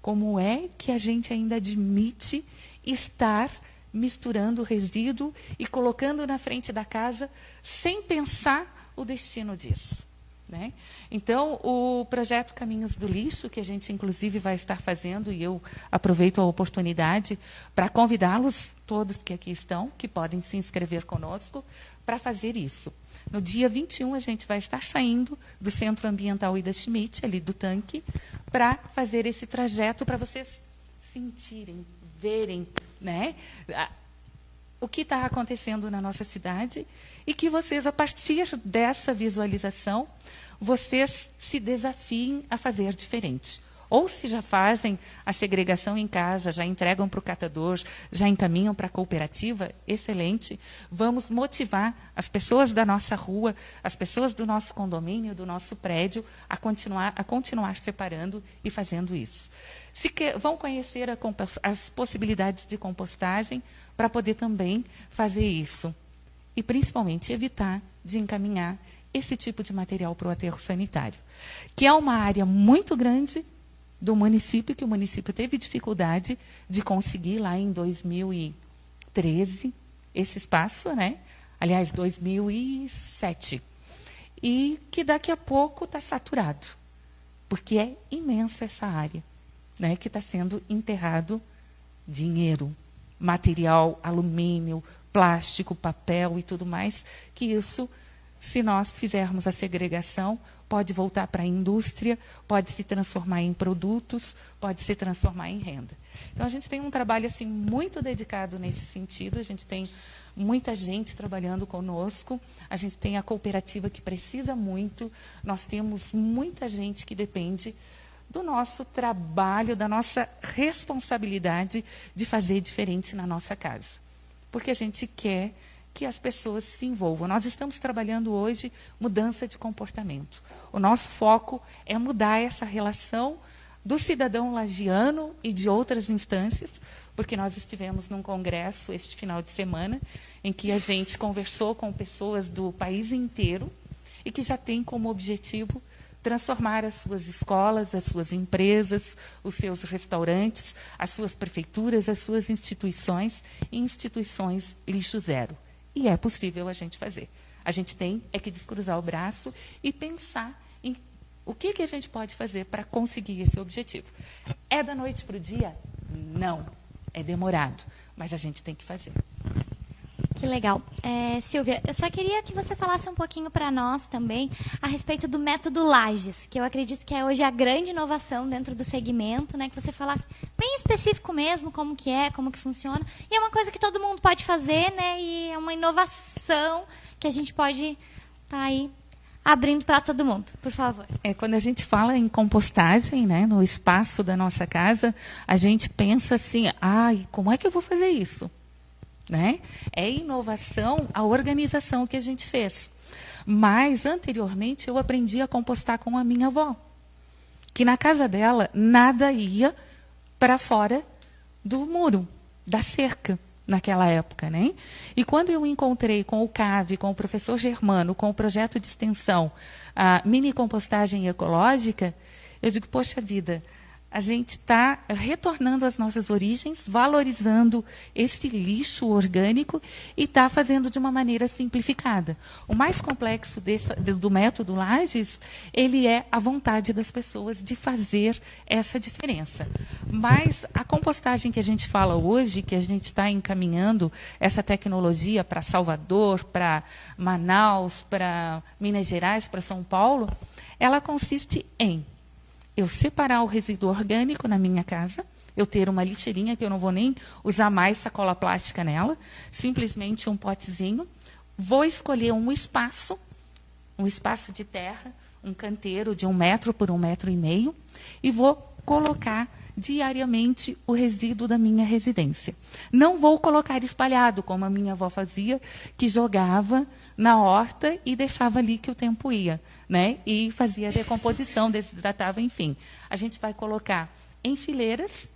Speaker 5: Como é que a gente ainda admite estar misturando resíduo e colocando na frente da casa sem pensar o destino disso, né? Então, o projeto Caminhos do Lixo, que a gente inclusive vai estar fazendo, e eu aproveito a oportunidade para convidá-los, todos que aqui estão, que podem se inscrever conosco, para fazer isso. No dia 21, a gente vai estar saindo do Centro Ambiental Ida Schmidt, ali do tanque, para fazer esse trajeto para vocês sentirem, verem, né? O que está acontecendo na nossa cidade e que vocês, a partir dessa visualização, vocês se desafiem a fazer diferente. Ou se já fazem a segregação em casa, já entregam para o catador, já encaminham para a cooperativa, excelente. Vamos motivar as pessoas da nossa rua, as pessoas do nosso condomínio, do nosso prédio, a continuar separando e fazendo isso. Vão conhecer as possibilidades de compostagem para poder também fazer isso. E, principalmente, evitar de encaminhar esse tipo de material para o aterro sanitário, que é uma área muito grande do município, que o município teve dificuldade de conseguir lá em 2013 esse espaço, né? Aliás, 2007. E que daqui a pouco está saturado, porque é imensa essa área, né? Que está sendo enterrado dinheiro, material, alumínio, plástico, papel e tudo mais, que isso, se nós fizermos a segregação, pode voltar para a indústria, pode se transformar em produtos, pode se transformar em renda. Então, a gente tem um trabalho assim, muito dedicado nesse sentido, a gente tem muita gente trabalhando conosco, a gente tem a cooperativa que precisa muito, nós temos muita gente que depende do nosso trabalho, da nossa responsabilidade de fazer diferente na nossa casa. Porque a gente quer que as pessoas se envolvam. Nós estamos trabalhando hoje mudança de comportamento. O nosso foco é mudar essa relação do cidadão lagiano e de outras instâncias, porque nós estivemos num congresso este final de semana, em que a gente conversou com pessoas do país inteiro e que já tem como objetivo transformar as suas escolas, as suas empresas, os seus restaurantes, as suas prefeituras, as suas instituições em instituições lixo zero. E é possível a gente fazer. A gente tem que descruzar o braço e pensar em o que a gente pode fazer para conseguir esse objetivo. É da noite para o dia? Não. É demorado, mas a gente tem que fazer.
Speaker 1: Que legal. Silvia, eu só queria que você falasse um pouquinho para nós também a respeito do método Lages, que eu acredito que é hoje a grande inovação dentro do segmento, né? Que você falasse bem específico mesmo, como que funciona. E é uma coisa que todo mundo pode fazer, né? E é uma inovação que a gente pode estar aí abrindo para todo mundo, por favor.
Speaker 5: Quando a gente fala em compostagem, né, no espaço da nossa casa, a gente pensa assim, como é que eu vou fazer isso? Né? É inovação a organização que a gente fez. Mas, anteriormente, eu aprendi a compostar com a minha avó, que na casa dela nada ia para fora do muro, da cerca, naquela época. Né? E quando eu encontrei com o CAV, com o professor Germano, com o projeto de extensão, a mini compostagem ecológica, eu digo, poxa vida, a gente está retornando às nossas origens, valorizando esse lixo orgânico e está fazendo de uma maneira simplificada. O mais complexo do método Lages, ele é a vontade das pessoas de fazer essa diferença. Mas a compostagem que a gente fala hoje, que a gente está encaminhando essa tecnologia para Salvador, para Manaus, para Minas Gerais, para São Paulo, ela consiste em eu separar o resíduo orgânico na minha casa, eu ter uma lixeirinha que eu não vou nem usar mais sacola plástica nela, simplesmente um potezinho, vou escolher um espaço de terra, um canteiro de 1 metro por 1,5 metros, e vou colocar diariamente o resíduo da minha residência. Não vou colocar espalhado, como a minha avó fazia, que jogava na horta e deixava ali que o tempo ia. Né? E fazia decomposição, desidratava, enfim. A gente vai colocar em fileiras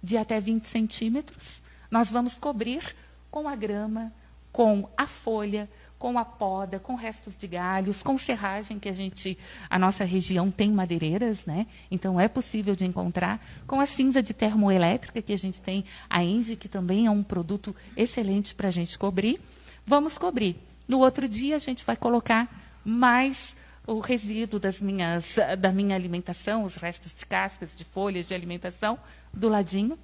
Speaker 5: de até 20 centímetros. Nós vamos cobrir com a grama, com a folha, com a poda, com restos de galhos, com serragem, que a nossa região tem madeireiras, né? Então é possível de encontrar, com a cinza de termoelétrica, que a gente tem, a ENGIE, que também é um produto excelente para a gente cobrir. Vamos cobrir. No outro dia, a gente vai colocar mais o resíduo da minha alimentação, os restos de cascas, de folhas de alimentação, do ladinho,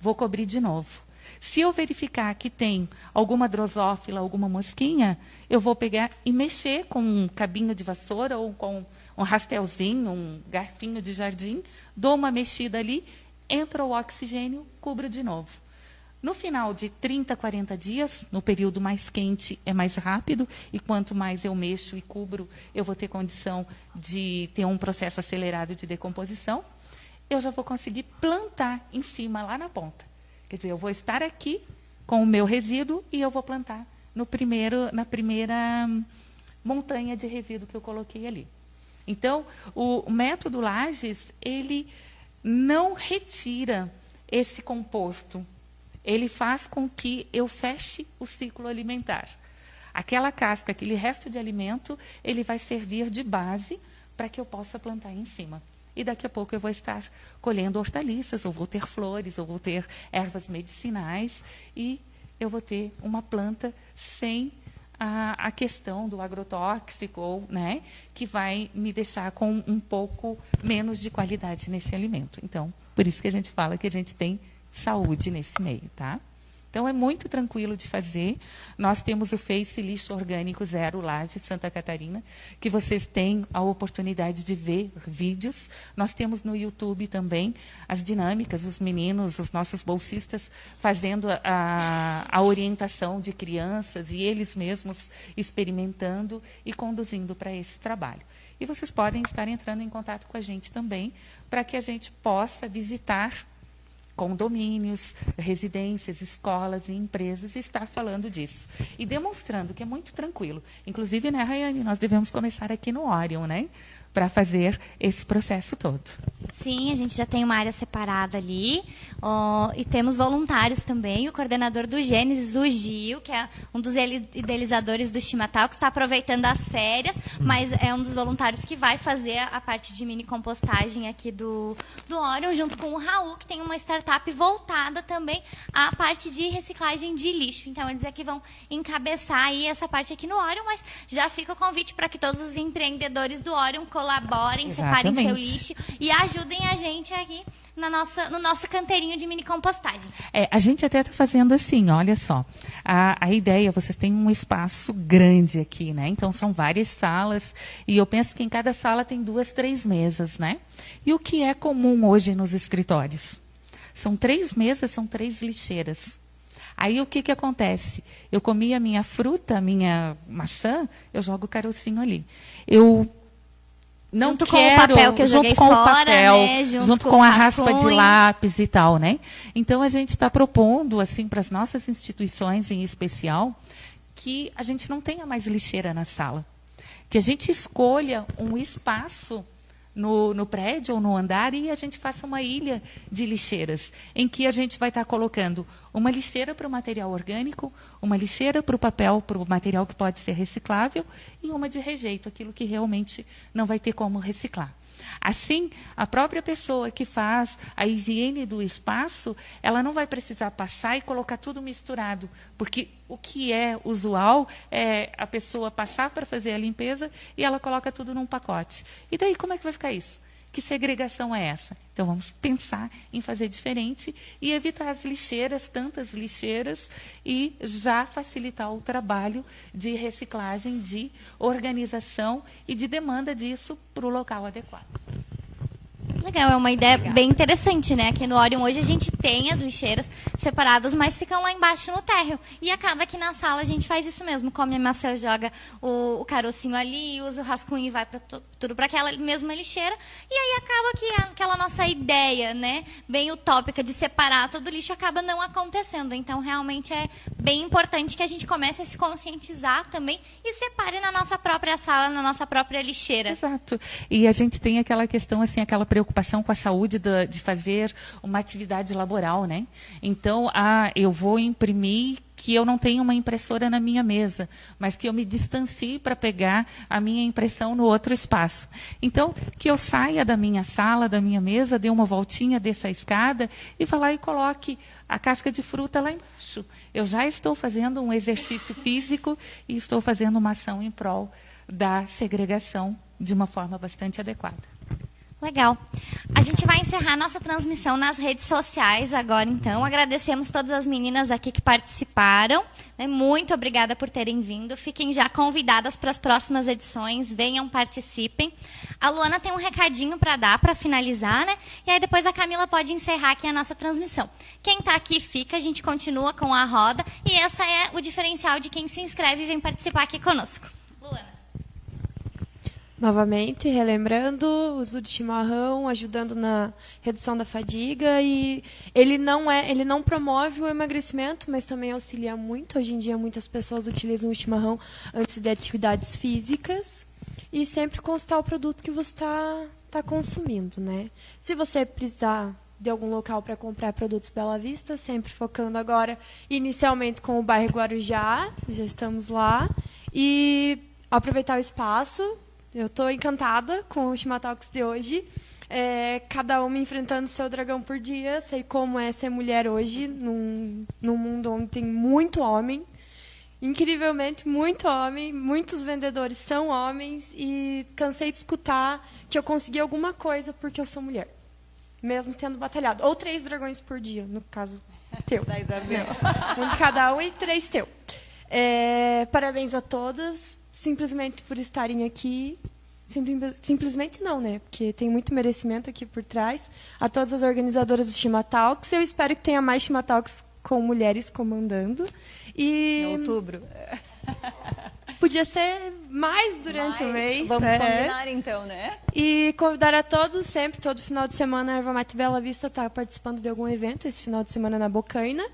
Speaker 5: vou cobrir de novo. Se eu verificar que tem alguma drosófila, alguma mosquinha, eu vou pegar e mexer com um cabinho de vassoura ou com um rastelzinho, um garfinho de jardim, dou uma mexida ali, entra o oxigênio, cubro de novo. No final de 30, 40 dias, no período mais quente, é mais rápido, e quanto mais eu mexo e cubro, eu vou ter condição de ter um processo acelerado de decomposição. Eu já vou conseguir plantar em cima, lá na ponta. Quer dizer, eu vou estar aqui com o meu resíduo e eu vou plantar na primeira montanha de resíduo que eu coloquei ali. Então, o método Lages, ele não retira esse composto. Ele faz com que eu feche o ciclo alimentar. Aquela casca, aquele resto de alimento, ele vai servir de base para que eu possa plantar em cima. E daqui a pouco eu vou estar colhendo hortaliças, ou vou ter flores, ou vou ter ervas medicinais, e eu vou ter uma planta sem a questão do agrotóxico, né, que vai me deixar com um pouco menos de qualidade nesse alimento. Então, por isso que a gente fala que a gente tem saúde nesse meio, tá? Então, é muito tranquilo de fazer. Nós temos o Face Lixo Orgânico Zero Lages, Santa Catarina, que vocês têm a oportunidade de ver vídeos. Nós temos no YouTube também as dinâmicas, os meninos, os nossos bolsistas, fazendo a orientação de crianças e eles mesmos experimentando e conduzindo para esse trabalho. E vocês podem estar entrando em contato com a gente também, para que a gente possa visitar condomínios, residências, escolas e empresas, e estar falando disso. E demonstrando que é muito tranquilo. Inclusive, né, Rayane, nós devemos começar aqui no Orion, né? Para fazer esse processo todo.
Speaker 1: Sim, a gente já tem uma área separada ali, e temos voluntários também. O coordenador do Gênesis, o Gil, que é um dos idealizadores do Chimatal, que está aproveitando as férias, mas é um dos voluntários que vai fazer a parte de mini compostagem aqui do Orion, junto com o Raul, que tem uma startup voltada também à parte de reciclagem de lixo. Então, eles é que vão encabeçar aí essa parte aqui no Orion, mas já fica o convite para que todos os empreendedores do Orion colaborem, separem seu lixo e ajudem a gente aqui no nosso canteirinho de mini compostagem.
Speaker 5: A gente até está fazendo assim, olha só. A ideia, vocês têm um espaço grande aqui, né? Então, são várias salas, e eu penso que em cada sala tem 2, 3 mesas, né? E o que é comum hoje nos escritórios? São 3 mesas, são 3 lixeiras. Aí, o que acontece? Eu comi a minha fruta, a minha maçã, eu jogo o carocinho ali. Eu não
Speaker 1: junto
Speaker 5: quero,
Speaker 1: com o papel que eu joguei fora,
Speaker 5: o papel,
Speaker 1: né?
Speaker 5: junto com a raspa de lápis e tal, né? Então, a gente está propondo, assim, para as nossas instituições em especial, que a gente não tenha mais lixeira na sala. Que a gente escolha um espaço no prédio ou no andar e a gente faça uma ilha de lixeiras, em que a gente vai estar colocando uma lixeira para o material orgânico, uma lixeira para o papel, para o material que pode ser reciclável, e uma de rejeito, aquilo que realmente não vai ter como reciclar. Assim, a própria pessoa que faz a higiene do espaço, ela não vai precisar passar e colocar tudo misturado, porque o que é usual é a pessoa passar para fazer a limpeza e ela coloca tudo num pacote. E daí, como é que vai ficar isso? Que segregação é essa? Então, vamos pensar em fazer diferente e evitar as lixeiras, tantas lixeiras, e já facilitar o trabalho de reciclagem, de organização e de demanda disso para o local adequado.
Speaker 1: Legal, é uma ideia bem interessante, né? Aqui no Orion hoje a gente tem as lixeiras separadas, mas ficam lá embaixo no térreo. E acaba que na sala a gente faz isso mesmo. Come a maçã, joga o carocinho ali, usa o rascunho e vai tudo para aquela mesma lixeira. E aí acaba que aquela nossa ideia, né, bem utópica de separar todo o lixo acaba não acontecendo. Então, realmente é bem importante que a gente comece a se conscientizar também e separe na nossa própria sala, na nossa própria lixeira.
Speaker 5: Exato. E a gente tem aquela questão, assim, aquela preocupação com a saúde de fazer uma atividade laboral, né? Então, eu vou imprimir que eu não tenho uma impressora na minha mesa, mas que eu me distancie para pegar a minha impressão no outro espaço. Então, que eu saia da minha sala, da minha mesa, dê uma voltinha, desça a escada e vá lá e coloque a casca de fruta lá embaixo. Eu já estou fazendo um exercício físico e estou fazendo uma ação em prol da segregação de uma forma bastante adequada.
Speaker 1: Legal. A gente vai encerrar nossa transmissão nas redes sociais agora, então. Agradecemos todas as meninas aqui que participaram. Né? Muito obrigada por terem vindo. Fiquem já convidadas para as próximas edições. Venham, participem. A Luana tem um recadinho para dar, para finalizar, né? E aí depois a Camila pode encerrar aqui a nossa transmissão. Quem está aqui fica, a gente continua com a roda. E essa é o diferencial de quem se inscreve e vem participar aqui conosco. Luana.
Speaker 3: Novamente, relembrando, o uso de chimarrão, ajudando na redução da fadiga, e ele não promove o emagrecimento, mas também auxilia muito. Hoje em dia, muitas pessoas utilizam o chimarrão antes de atividades físicas, e sempre consultar o produto que você está consumindo, né? Se você precisar de algum local para comprar produtos Bela Vista, sempre focando agora, inicialmente com o bairro Guarujá, já estamos lá, e aproveitar o espaço. Eu estou encantada com o Chimatalks de hoje. Cada uma enfrentando seu dragão por dia. Sei como é ser mulher hoje, num mundo onde tem muito homem. Incrivelmente, muito homem. Muitos vendedores são homens. E cansei de escutar que eu consegui alguma coisa porque eu sou mulher. Mesmo tendo batalhado. Ou 3 dragões por dia, no caso teu. Da Isabel. Um de cada um e 3 teu. Parabéns a todas. Simplesmente por estarem aqui. Simplesmente não, né? Porque tem muito merecimento aqui por trás. A todas as organizadoras do Chimatalks. Eu espero que tenha mais Chimatalks com mulheres comandando. E
Speaker 2: em outubro.
Speaker 3: Podia ser mais durante o mês.
Speaker 2: Vamos combinar então, né?
Speaker 3: E convidar a todos, sempre, todo final de semana, a Erva Mate Bela Vista está participando de algum evento. Esse final de semana na Bocaina.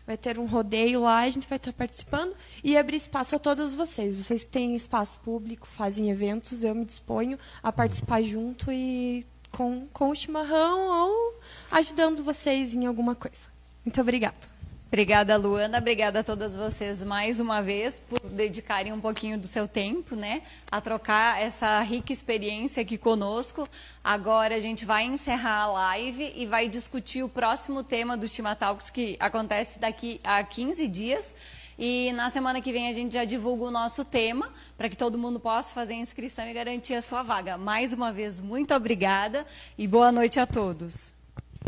Speaker 3: Vai ter um rodeio lá, a gente vai estar participando e abrir espaço a todos vocês. Vocês que têm espaço público, fazem eventos, eu me disponho a participar junto e com o chimarrão ou ajudando vocês em alguma coisa. Muito obrigada.
Speaker 2: Obrigada, Luana. Obrigada a todas vocês mais uma vez por dedicarem um pouquinho do seu tempo, né, a trocar essa rica experiência aqui conosco. Agora a gente vai encerrar a live e vai discutir o próximo tema do Chimatalks, que acontece daqui a 15 dias. E na semana que vem a gente já divulga o nosso tema, para que todo mundo possa fazer a inscrição e garantir a sua vaga. Mais uma vez, muito obrigada e boa noite a todos.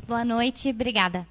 Speaker 1: Boa noite, obrigada.